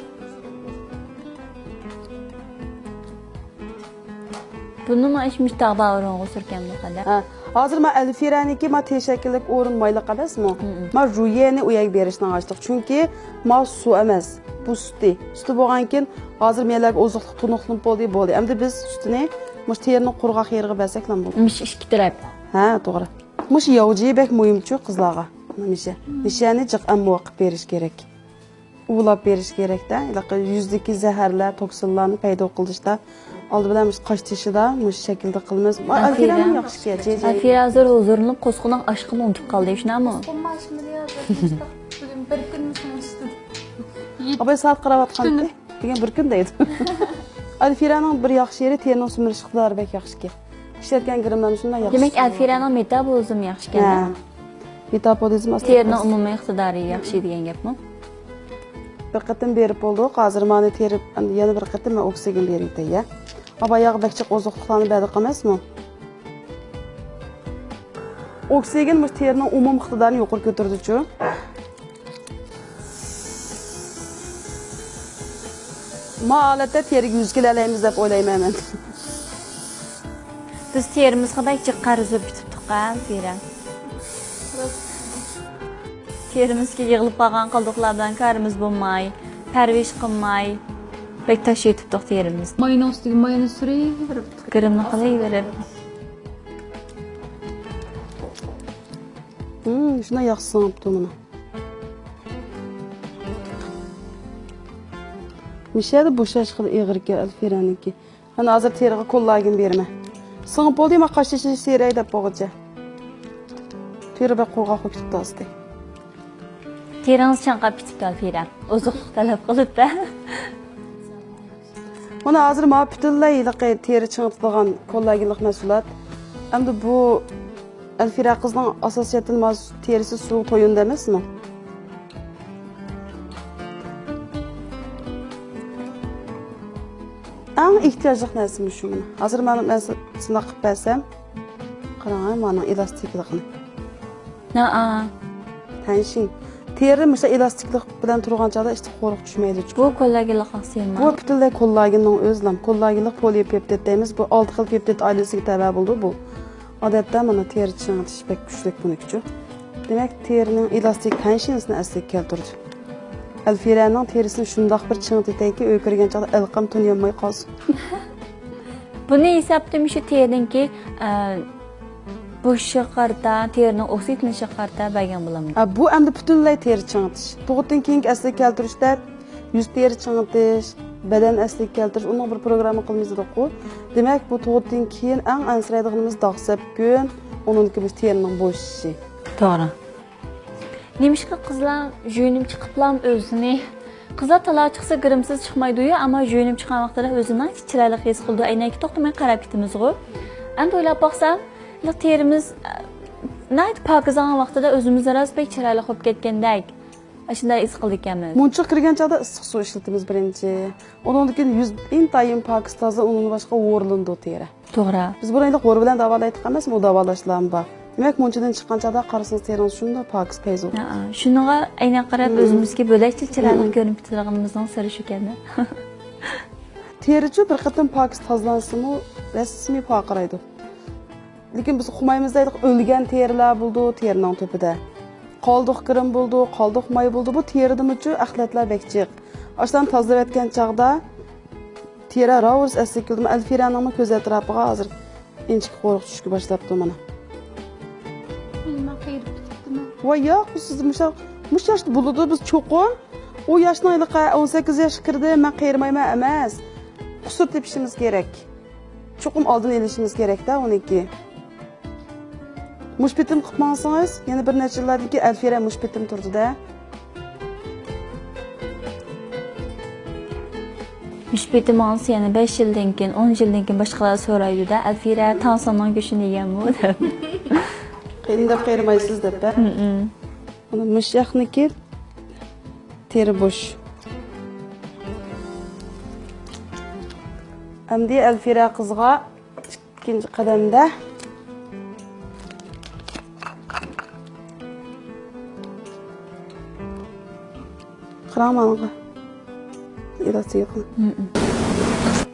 Bunu ma ishmiş tağba oranğı sürken bu kadar. Ha, hazır ma Alfiraniki ma teşekkürlik o'rin mayliq emasmi? Ma juyeni uyag berishni açdıq. Çünki ma su emas, bu süti. Süti bo'lgankin hozir menlarga ozuqlik tunuqlinib bo'ldi. Endi biz sütini mush terni qurg'oq yerga bersak ham bo'ladi. Mish ikki taraf. Ha, to'g'ri. Mush yovji bek muhimchi qizlarga. Mishani jiq ammo qilib berish kerak. Ulab berish kerak-da. Yuzdagi zaharlar, toksinlarni paydo qilishda oldi bilan qosh tishida mush shaklda qilamiz. Alfiraning yaxshi kecha. Alfira hozir huzurlanib qo'sqining ashqini unutib qoldi, shunami? Qo'mashmidi hozir. Bugun bir kun ishdi. Abay soat qaratqanda. Degan bir kun deydi. Alfiraning bir yaxshi yeri terning sumirish iqtidori bek yaxshi ekan. Ishlatgan grimlarni shunday yaxshi. Demak, Alfiraning metabolizmi yaxshi ekan. Metabolizm asli terning umumiy iqtidori yaxshi degan gapmi? Bir qatim berib bo'ldi. Hozir meni terib, yana bir qatim men oksigen beraydi ya. Abayağı bakçıq ozuqluqlarını bədiq emasmi? Oksigen mush terinin umum iqtidorini yuqori ko'tardi-chu. Ma holatda teriga yuzgilalaymiz deb o'ylayman men. Biz terimiz qanday qarizib bitibdi-qa, Alfira. Terimizga yig'ilib qolgan qildiqlardan karimiz bo'lmay, parvarish qilmay, bek tashiytibdi terimiz. Mayni ustiga mayni surayverib, Grimni qilayverib. Shuna yaxshi sinibdi mana. Mishada bo'shash qilib eg'irga Alfiraniki. Ana hozir teriga kollagen berma. Sinib bo'ldi, ma qashishi seray deb bo'g'acha. Teriga qo'rg'oq o'tibdi asti. Teringiz chanqab bitibdi Alfira. Ozuqlik talab qilib-da. Mana hozir ma butunlay teri chingitadigan kollagenlik mahsulot. Endi bu Alfira qizning asosiyatan terisi suv to'yunda emasmi? Eng ehtiyojli narsam shu mana. Hozir men sinab qilib bersam, qarang, mana elastikligini. Na-a. Tanshin. Teri misha elastiklik bilan turgan chog'da ishda qo'riq tushmaydi. Bu kollagenlik hisoblanma. Bu butunlay kollagenning o'zilam. Kollagenlik polipeptid deymiz. Bu 6 xil peptid oilasiga tabe bo'ldi bu. Odatda mana teri chingitish bek kuchli buniki-chu. Demak, terining elastik tanshinisini asliga keltirdi. Alfiraning terisini shundoq bir chingitayki, o'kirgan chog'da ilqam tunyanmay qolsin. Buni hisobda shu terinki bu shiqarda, terining oksidini shiqarda bergan bo'laman. Bu endi butunlay teri chingitish. Tug'utdan keyingi asliga keltirishda yuz teri chingitish, badan asliga keltirish, uning bir programma qilmaydi-ku. Demak, bu tug'utdan keyin eng ansiraydiganimiz dog'sab kun, uningki bu terining bo'shishi. To'g'ri. Nemishqa qizlar jo'yinib chiqiblam o'zini. Qizlar tala chiqsa grimsiz chiqmaydi-yu, ammo jo'yinib chiqqan vaqtida o'zini chiroyli his qildi. Aynaki to'xtamay qarab ketimiz-ku. Endi o'ylab boqsam, terimiz nayt pokizan vaqtida o'zimizni rost pek chiroyli bo'lib ketgandek shunday his qildik ekanmiz. Munchiq kirgan chog'da issiq suv ishlatamiz birinchi. Undan keyin yuz intayin pokis toza, undan boshqa o'rlindi teri. To'g'ri. Biz buni endi qo'r bilan davolaydik emasmi, u davolashlar bor. Demak, munchidan chiqqan chog'da qarasangiz teriniz shunda pokis payzo. Shunga aynan qarab o'zimizga bo'lakcha chiroyli ko'rinib turganimizning siri shu ekanda. Terichi bir qatam pokis tozalansimi, rasmiy poqiraydi. Lekin biz xumaymiz deydik, o'lgan terilar bo'ldi terining topida. Qoldiq kirim bo'ldi, qoldiq may bo'ldi. Bu teridimichi axlatlar bekchiq. Ashdan tozalab etgan chog'da teri ravus asikildim. Alfiraning ko'z atrofiga hozir inchik qo'riq tushishga boshlabdi mana. Nima qilib bitibdimi? Voy yo'q, siz mush yoshda bo'ldi biz cho'qim. U yoshning iliqa 18 yosh kirdi, men qayirmayman emas. Qusur tepishimiz kerak. Cho'qim oldin elishimiz kerak-da 12. Mushbitim qilmasangiz, yana bir necha yillardan keyin Alfira mushbitim turdi-da. Mushbitim olsa yana 5 yildan keyin, 10 yildan keyin boshqalar so'raydi-da, Alfira tansoning go'shini yeganmi deb. Qiyinlab qayirmaysiz deb-da. Uni mushaqniki teri bo'sh. Endi Alfira qizga ikkinchi qadamda Qaramanğa. İlası yo'q.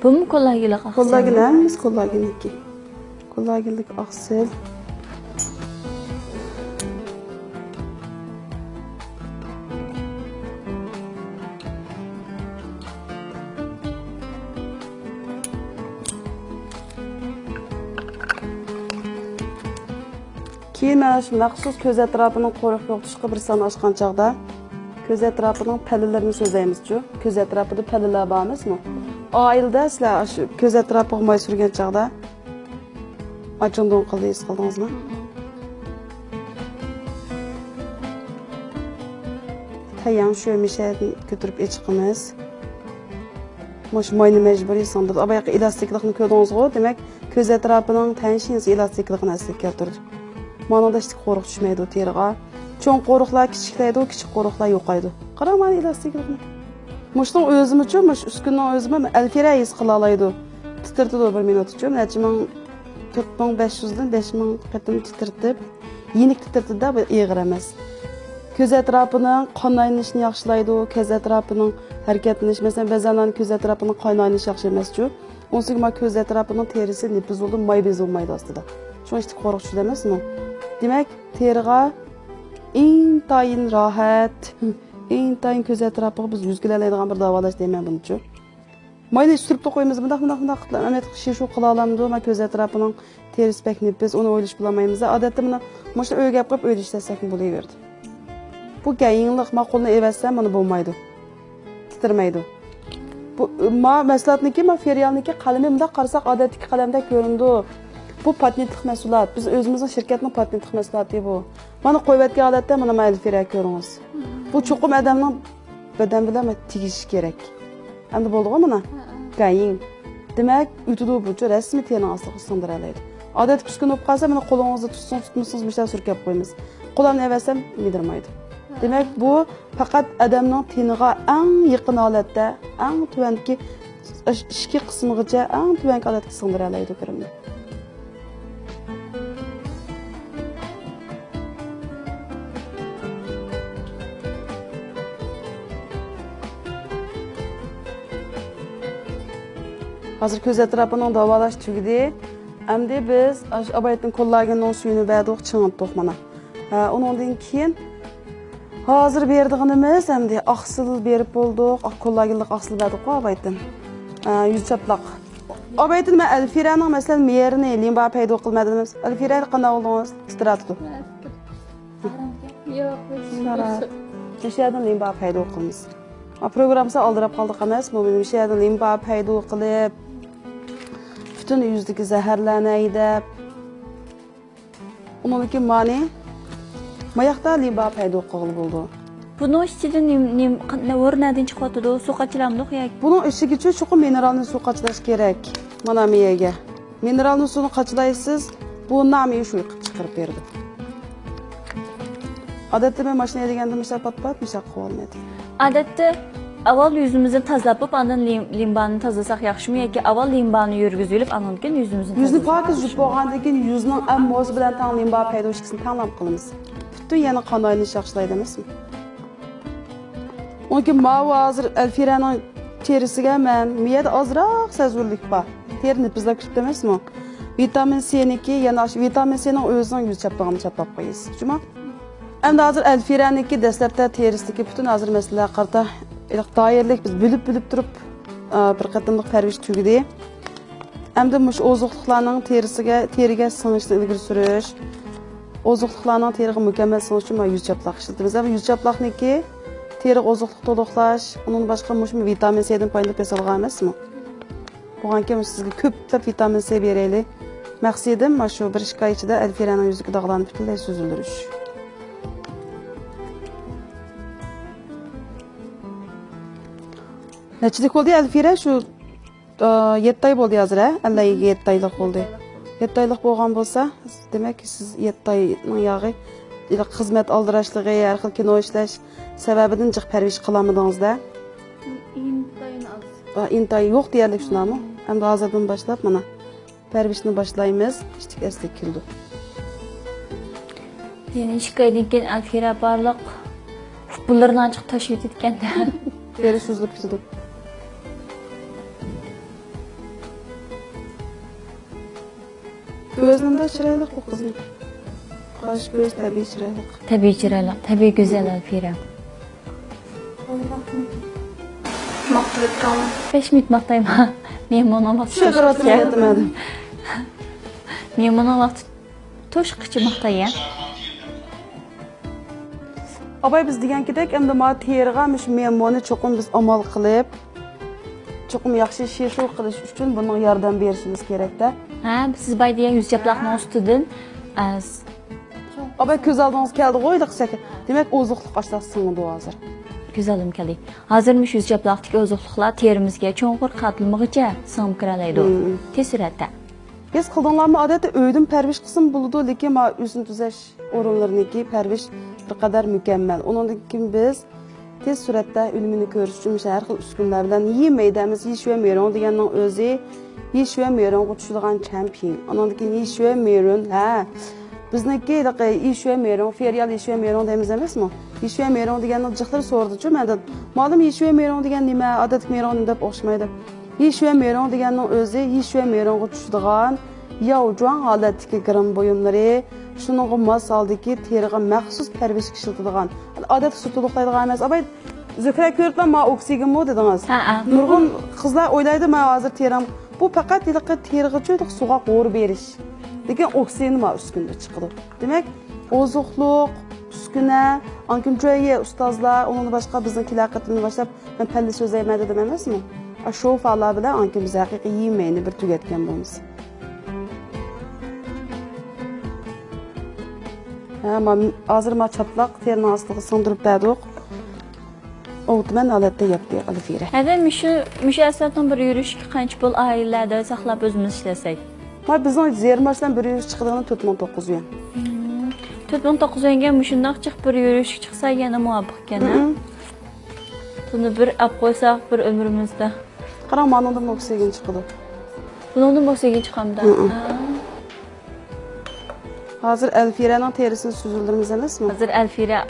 Bu mu kollagilik aqsil? Kollagilarimiz kollaginiki. Kollaginlik aqsil. Keyin mana shu maxsus ko'z atrofining qo'riq yo'qtishga bir son ochgan chog'da ko'z atrofining pallalarini so'zlaymiz-ku. Ko'z atrofida pallalar bormi? Oilda sizlar shu ko'z atrofiga moy surgan chog'da ochindon qildingizmi? Tayan shu mishani ko'tarib chiqamiz. Mosh moyni majburiy sondirdi. Abayoqqa elastiklikni ko'rdingizmi? Demak, ko'z atrofining tanishingiz elastikligini asliga keltirdi. Mana da işte qo'riq tushmaydi teriga. Cho'ng qo'riqlar kichiklaydi, kichik qo'riqlar yo'qaydi. Qara mana elastiklikni. Mushning o'zim uchun, mush uskunning o'zimi Alfira his qila oladi. Titirtdi 1 minut uchun, necha ming 4500 dan 5000 qatim titirtib, yenik titirtdi-da bu og'ir emas. Ko'z atrofining qon aylanishini yaxshilaydi, ko'z atrofining harakatlanish, masalan, ba'zanlarning ko'z atrofining qon aylanishi yaxshi emas-ku. Onsiga ma ko'z atrofining terisi nipis bo'ldi, may bezolmaydi ostida. Shuning uchun qo'riq tushdi emasmi? Demak, teriga intayin rahat, intayin ko'z atrofiga biz yuzgilalaydigan bir davolash deyman buni uchun. Mayni surib qo'yamiz, bundoq qilib, amat shu qila olamdi, ma ko'z atrofining terisi pek nipis, uni o'ylash bilmaymiz. Odatda buni mana o'ygab qo'yib o'ylashsak bo'laverdi. Bu kayinlik ma qo'lni evatsam, mana bo'lmaydi. Titirmaydi. Bu ma maslahatniki, ma ferialniki qalami bunda qarasak odatdagi qalamda ko'rindi. Bu patentlik mahsulot. Biz o'zimizning shirkatning patentlik mahsuloti bu. Mana qo'yib odatda mana Alfira ko'ringiz. Bu cho'qim odamning badan bilan tegish kerak. Endi bo'ldi-ku mana. Gayin. Demak, o'tidi bu rasmiy terning ostiga sindiradi. Odatda uskun bo'lib qolsa, mana qo'lingizni tutsangiz, mishlar surkab qo'yamiz. Qo'lni evatsam yedirmaydi. Demak, bu faqat odamning teniga eng yaqin holatda, eng tuvanki ichki qismigacha eng tuvanki holatga sindiradi kirimni. Hozir ko'z atrofining davolash tugidi. Endi biz abaytning kollagenning suyini berdik, chingitdik mana. Undan keyin hozir berdig'inimiz endi aqsil berib bo'ldik, kollagenlik aqsil berdik abaytdan. Yuz chaplaq. Abaytdan men Alfiraning masalan meyerini limba paydo qilmadimiz. Alfira qanday oldingiz? Titradi. Yo'q, O'shadan limba paydo qilamiz. Programmasi oldirib qoldik emas, bu benim o'shadan limba paydo qilib bütün yüzdeki zaharlarni aydab uniki mani mayaqda limba paydo qilib bo'ldi. Buni ichidan o'rnadan chiqadi, suv qachilamdi yoki? Buni ichiga chuqur mineralni suv qachlash kerak. Mana miyaga. Mineralni suvni qachlaysiz, bu nami shu chiqarib berdi. Odatda men mashina deganda mishaq mishaq qilib olmaydi. Odatda avval yuzimizni tozalab, ondan limbani tozalasak yaxshimi yoki avval limbani yurgizilib, ondan keyin yuzimizni Yuzni pokiz yuvib bo'lgandan keyin yuzning ammosi bilan tang limba paydo bo'lishini tanlab qilamiz. Butun yana qon aylanish yaxshilaydi emasmi? Onki ma'vo hozir Alfiraning terisiga men miyada ozroq sezgurlik bor. Terini bizlab kutib emasmi? Vitamin C'niki yana vitamin C'ning o'zining yuz chapog'ini chapab qo'yasiz. Shumi? Endi hozir Alfiraniki dastlabda terisidagi butun hozir masalalar qarta doirlik biz bilib turib bir qatimliq parvish tugidi. Endi mush ozuqliqlarning teriga singishni ilgari surish, ozuqliqlarning teriga mukammal singishi uchun yuz chaplaq ishlatamiz. Ama yuz chaplaqniki teri ozuqliq to'liqlash, undan boshqa mush vitamin C'dan foydalanib yasalgan emasmi? Bo'lganki sizga ko'plab vitamin C beraylik. Maqsadim mana shu bir ish ichida Alfiraning yuziga dog'larni butunlay suzildirish. Nechilik bo'ldi Alfira shu 7 oy bo'ldi hozir, Allahiga 7 oylik bo'ldi. 7 oylik bo'lgan bo'lsa, demak siz 7 oyning yog'i xizmat oldirashligi, har xil kino ishlash sababidan jiq parvish qilmadingizda. Intay yo'q deyarli shunami? Endi hozirdan boshlab mana parvishni boshlaymiz. Ishtik asli keldi. Ya'ni 2 oydan keyin Alfira barliq pullarni ochiq tashib ketganda teri suzilib ketdi. Gözünde chiroyli bu qizning. Qosh ko'z tabiiy chiroyli. Tabiiy chiroyli, tabiiy go'zal Alfira. Maqtayman. 5 minut maqtayman. Mehmon vaqt. Shu qirotni aytmadim. Mehmon vaqt to'shqichi maqtagan. Abay biz degankidek, endi ma teriga mush mehmonni cho'qim biz amal qilib, cho'qim yaxshi sheshuv qilish uchun bunga yordam berishimiz kerak-da. Ha, siz baydigan yuz chaplaqning ustidan Abay ko'z oldingizga keldi qo'ydi qilsak, demak ozuqliq ashta singdi hozir. Güzelim keldi. Hozirmish yuz chaplaqdagi ozuqliqlar terimizga cho'nqur qatlamig'icha singib kiralaydi. Tez suratda. Biz qildinglarmi odatda uydan parvish qilsin bo'ladi, lekin ma o'zini tuzash o'rinlariniki parvish bir qadar mukammal. Undan keyin biz tez suratda ilmini ko'rish uchun har xil uskunlar bilan yemaymiz, yeyishmaymiz deganning o'zi yeyishmaymiz tushadigan champion. Undan keyin yeyishmaymiz, ha. Bizniki yeyishmaymiz, ferial yeyishmaymiz deymiz emasmi? Yeyishmaymiz deganning jiqlar so'rdi-chu mendan. Ma'lum yeyishmaymiz degan nima, odatga meron deb o'xshamaydi. Yeyishmaymiz deganning o'zi yeyishmaymiz tushadigan yovjon holatdagi gram buyumlari, shuning mos holdagi teriga maxsus parvish ishlatadigan. Odatda sutliqlaydigan emas. Abay Zukra ko'ribman, ma oksigen mo dedingiz. Nurg'un qizlar o'ylaydi, men hozir terim bu faqat teriga cho'ydiq suvga qo'rib berish. Lekin oksigen ma uskunda chiqadi. Demak, ozuqliq, uskuna, ankin joyi ustozlar, undan boshqa bizning kilaqatini boshlab, men palli so'zlayman dedim emasmi? Shu faollar bilan ankin biz haqiqiy yemayni bir tugatgan bo'lamiz. Ha, hozir ma chaplaq terni ostiga sindirib berdik. O'tman holatda yapdi Alfira. Hada mushu asatning bir yurishga qancha pul oilalarda saqlab o'zimiz ishlasak? Ma bizning zermashdan bir yurish chiqadigan 4900 yuan. 4900 yuanga mushundoq chiq bir yurish chiqsa yana muvofiq ekan-a? Buni bir olib qo'ysak bir umrimizda. Qarang, mendan oksigen chiqadi. Bundan oksigen chiqamda. Hozir Alfiraning terisini suzildirmiz emasmi? Hozir Alfira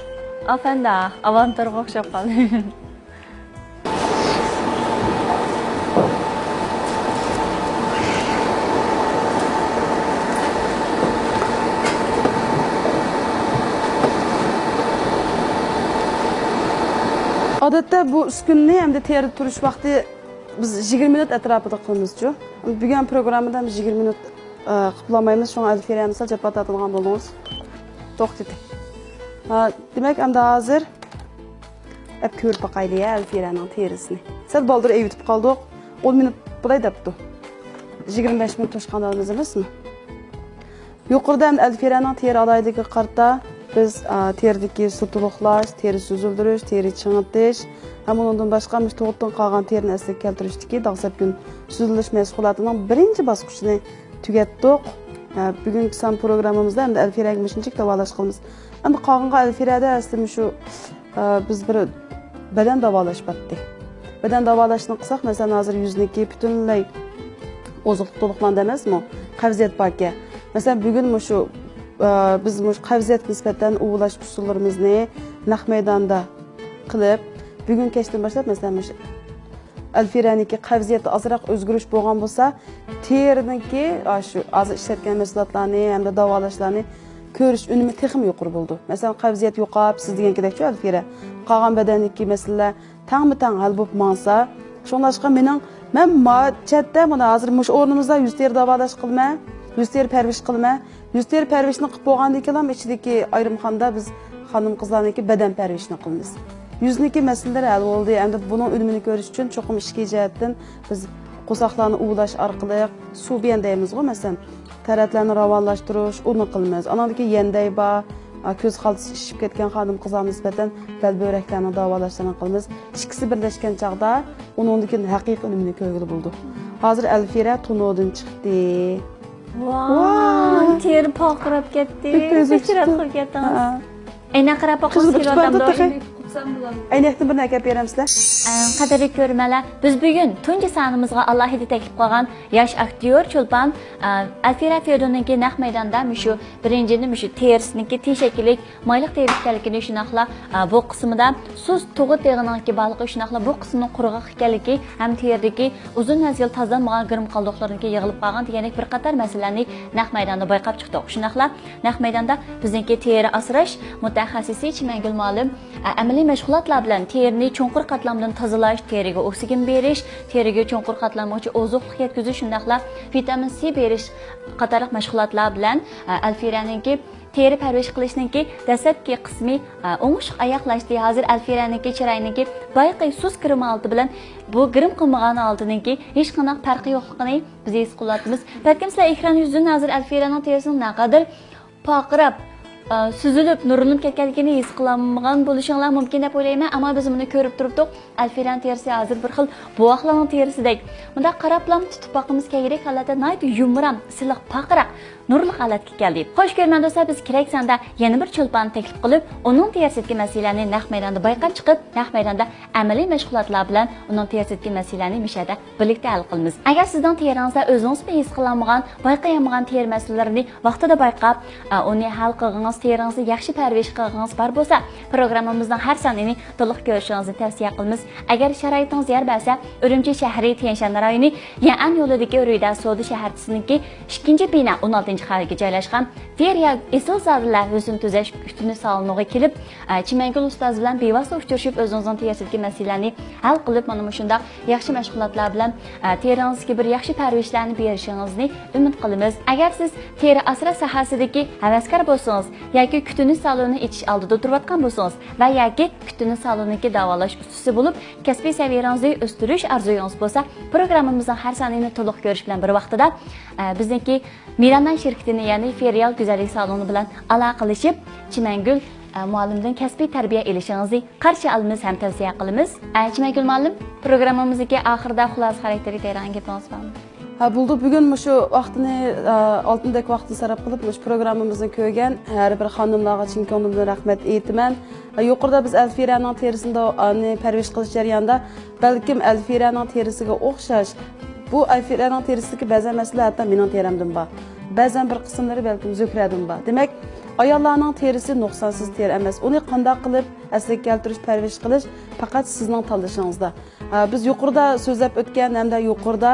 afanda avantarga o'xshab qoldi. Odatda bu uskunni hamda terib turish vaqti biz 20 minut atrofida qilamiz-ku. Bugun programmada 20 minut qilolmaymiz. Shunga Alfirani sal javob atadigan bo'ldingiz. To'xtadi. Demak, endi hozir ko'rib boqaylik Alfiraning terisini. Sal boldir evitib qoldik. 10 minut bo'lay debdi. 25 minut to'shqanlarimiz emasmi? Yuqoridan Alfiraning teri alayligi qarta biz teridagi sutliqlash, teri suzildirish, teri chingitish, ham undan boshqa to'g'itdan qolgan terini asliga keltirishdagi dag'sab kun suzilish mahsulotining birinchi bosqichini tugatdik. Bugungi son programmamizda endi Alfiraga mushinchik davolash qilamiz. Endi qolganqa Alfirada aslida shu biz bir badan davolash batdik. Badan davolashni qilsak, masalan, hozir yuzniki butunlay oziqlik to'liqlandi emasmi? Qavziyat borga. Masalan, bugun shu biz qavziyatga nisbatan uvulash usullarimizni naq maydonda qilib, bugun kechdan boshlab masalan Alfiraniki qavziyatda ozroq o'zgarish bo'lgan bo'lsa, terininki shu hozir ishlatgan mahsulotlarni hamda davolashlarni ko'rish unumi texim yuqori bo'ldi. Masalan, qavziyat yo'qolib, siz degankidek-ku Alfira, qolgan badanniki masalalar tang-tang hal bo'lib mansa, shunlashqa men chatda buni hozir mush o'rnimizda yuz teri davolash qilma, yuz teri parvish qilma, yuz teri parvishni qilib bo'lgandan keyin ichidagi ayrimxonda biz xonim qizlarniki badan parvishni qilamiz. Yüzniki meseleleri hal oldu. Endi bunun ünümünü görüş için çoxum işki jihatdan biz qo'saqlarni uvlash orqali suv deymiz go, masalan, taratlarni ravonlashtirish, uni qilamiz. Anadagi yenday bor, ko'z xaltisi ishib ketgan xonim qizlarga nisbatan bel böreklarni davolashlarni qilamiz. Ikkisi birlashgan chaqda uningdagi haqiqiy ünümünü ko'rgili bo'ldi. Hozir Alfira tunodan chiqdi. Wow, teri poqirab ketdi. Kechirib qilib ketdingiz. Ayna qarab qo'yib kelayotgandim. Aynakni bir nakab beramsizlar. Qadrli ko'rmalar, biz bugun tunji sanimizga alohida taklif qilgan yosh aktyor Chulpan Alfira Ferdonninki naq maydonda shu birinchini shu tersiniki teshaklik mayliq terishkaligini shunaqla bu qismida suz tug'i teg'iniki baliqi shunaqla bu qismning qurg'oq ekanligi ham terdagi uzun mezgil tozalmagan girim qoldiqlarniki yig'ilib qolgan deganik bir qator masalalarni naq maydonda bayqab chiqdik. Shunaqla naq maydonda bizniki teri asrash mutaxassisi Chimangul Molim amaliy mashg'ulotlar bilan terini chunqur qatlamdan tozalash, teriga oksigen berish, teriga chunqur qatlanmoqchi oziqlik yetkazish, shundaqla vitamin C berish qatorliq mashg'ulotlar bilan Alfiraninki teri parvarish qilishniki dastlabki qismi o'ng'ish oyoqlashdi. Hozir Alfiraninki chiroyiniki bayqi suz kirim oldi bilan bu girim qilmagan oldiniki hech qanday farqi yo'qligini biz his qilyapmiz. Balkim sizlar ekran yuzini hozir Alfiraning terisini naqadar poqirab süzülüp, nurlanıp ketganligini his qilmagan bo'lishinglar mumkin deb o'ylayman, ammo biz buni ko'rib turibdik. Alfiraning terisi hozir bir xil buvoqlarning terisidek. Bunda qarablam tutib boqimiz kerak holatda nayt yumram, siliq paqiraq, nurli holatga keldi. Xo'sh ko'rgan do'stlar, biz keraksanda yana bir Chulpan taklif qilib, uning terisidagi masalalarni naq maydonda bayqab chiqib, naq maydonda amaliy mashg'ulotlar bilan uning terisidagi masalalarni mishada birlikda hal qilamiz. Agar sizning teringizda o'zingiz his qilmagan, bayqayamagan teri masalalarini vaqtida bayqab, uni hal qilgan teringizni yaxshi parvarish qilganingiz bor bo'lsa, programmamizning har sonini to'liq ko'rishingizni tavsiya qilamiz. Agar sharoitingiz yer bersa, Urumchi shahri Tianshan rayoni Yan yo'lidagi Uruyda Sodi shaharchisiniki 2-bino 16-qavatga joylashgan Feryal esil zarlar husn tuzash ustuni saloniga kelib, Chimangul ustoz bilan bevosita uchrashib, o'zingizning terisidagi masalalarni hal qilib, mana shunda yaxshi mashg'ulotlar bilan teringizga bir yaxshi parvarishlarni berishingizni umid qilamiz. Agar siz teri asrash sohasidagi havaskor bo'lsangiz, yoki kutuni saloni ichish oldida turayotgan bo'lsangiz va yoki kutuni saloniga davolash ustisi bo'lib, kasbiy saviyangizni o'stirish orzuyingiz bo'lsa, programmamizning har sonini to'liq ko'rish bilan bir vaqtida bizniki Mirandan shirkatini, ya'ni Feryal go'zallik saloni bilan aloqalashib, Chimangul muallimdan kasbiy tarbiya elishingizni qarshi olamiz ham tavsiya qilamiz. Chimangul muallim, programmamizga oxirida xulosa xarakteri tayyorlagan gapingiz bormi? Buldu bugün şu vaxtını altındaki vaxtını sarf qilib şu programmamızın ko'rgan har bir xonimlarga chin ko'nglimdan rahmat aytaman. Yuqorida biz Alfiraning terisini parvarish qilish jarayonida balkim Alfiraning terisiga o'xshash bu Alfiraning terisidagi ba'zi masalalar hatto mening terimdan bor. Ba'zan bir qismlari balkim Zuhradan bor. Demak, ayollarning terisi nuqsonsiz teri emas. Uni qanday qilib asliga keltirish, parvarish qilish faqat sizning tanlashingizda. Biz yuqorida so'zlab o'tgan hamda yuqorida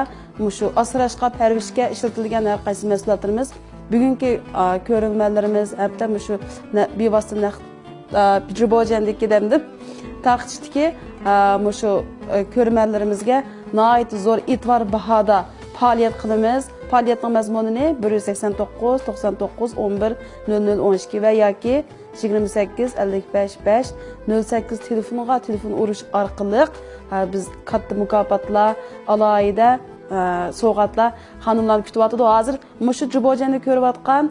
shu asrashqa, parvarishga ishlatilgan har qaysi mahsulotlarimiz bugungi ko'rilmalarimiz hatto shu bevosita Pijibojandagi demdi taqichdiki shu ko'rilmalarimizga nihoyat zo'r e'tibor bahoda faoliyat qilamiz. Faoliyatning mazmunini 189 99 11 00 12 va yoki 28 55 5 08 telefoniga telefon urish orqali biz katta mukofotlar, alohida so'g'atlar xonimlarni kutyapti. Hozir mushu Jibojani ko'rayotgan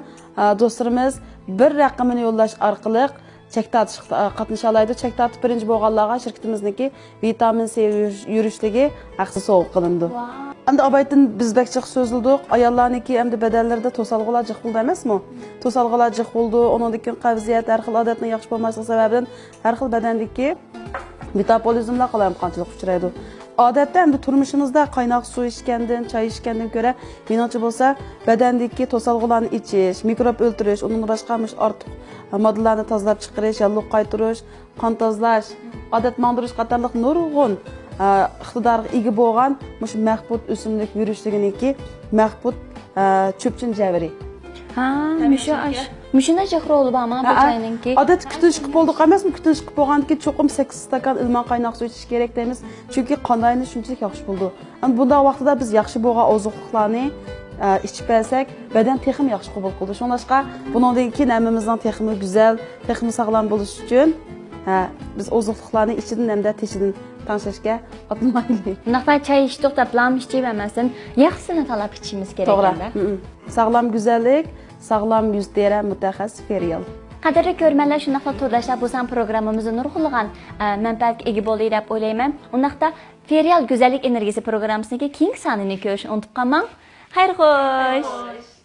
do'stlarimiz bir raqamini yo'llash orqali chek tortish qatnasha oladi. Chek tortib birinchi bo'lganlarga shirkatimizniki vitamin C yurishligi haqida sovg'a qilindi. Endi abaytın biz bekçik sözlüdük. Ayollarniki endi bedellerinde tosalgılar cık buldu emasmı? Tosalgılar cık buldu. Onundaki qavziyat, her xil odatning yaxshi bo'lmasligi sababidan har xil badandagi metabolizmlar qalamqonchilik uchraydi. Odatda endi turmushimizda qaynoq suv ichgandan, choy ichgandan ko'ra, menimcha bo'lsa, badandagi tosalg'ularni ichish, mikrob o'ldirish, undan boshqa ortiq moddalarni tozalab chiqarish, yalliq qaytarish, qon tozalash, odat mangdirish qatorliq nurg'un iqtidorga ega bo'lgan mush mahbud o'simlik virusliginiki mahbud cho'pchin javri. Ha, müşüne jahri olub ama bu çayınki. Odat kutunish qilib bo'ldik emasmi? Kutunish qilib bo'lganki cho'qim 8 stakan ilman qaynoq suv ichish kerak deymiz. Chunki qon ayni shunchalik yaxshi bo'ldi. Endi bunday vaqtida biz yaxshi bo'lgan oziqlarni ichib bersak, badan texim yaxshi qabul qildi. Shunlashqa buningdan keyin hammamizning teximi go'zal, teximi sog'lom bo'lish uchun biz oziqlarni ichidan hamda teshidan tanışışga atılmaylı. Naqta çay içdik da plan içib emasın, yaxşısını talab içimiz kerak. To'g'ri. Sağlam güzellik, sağlam yüz deren mütəxəssis Ferial. Qadrli görmənlər, şunaqla turdaşlar bu san proqramımızı nurg'ulg'an mənfəət ega bo'ldi deb o'ylayman. Undaqda Ferial Güzəllik Enerjisi proqramısındakı keyingi sonini ko'rishni unutib qolmang. Xayr xo'sh.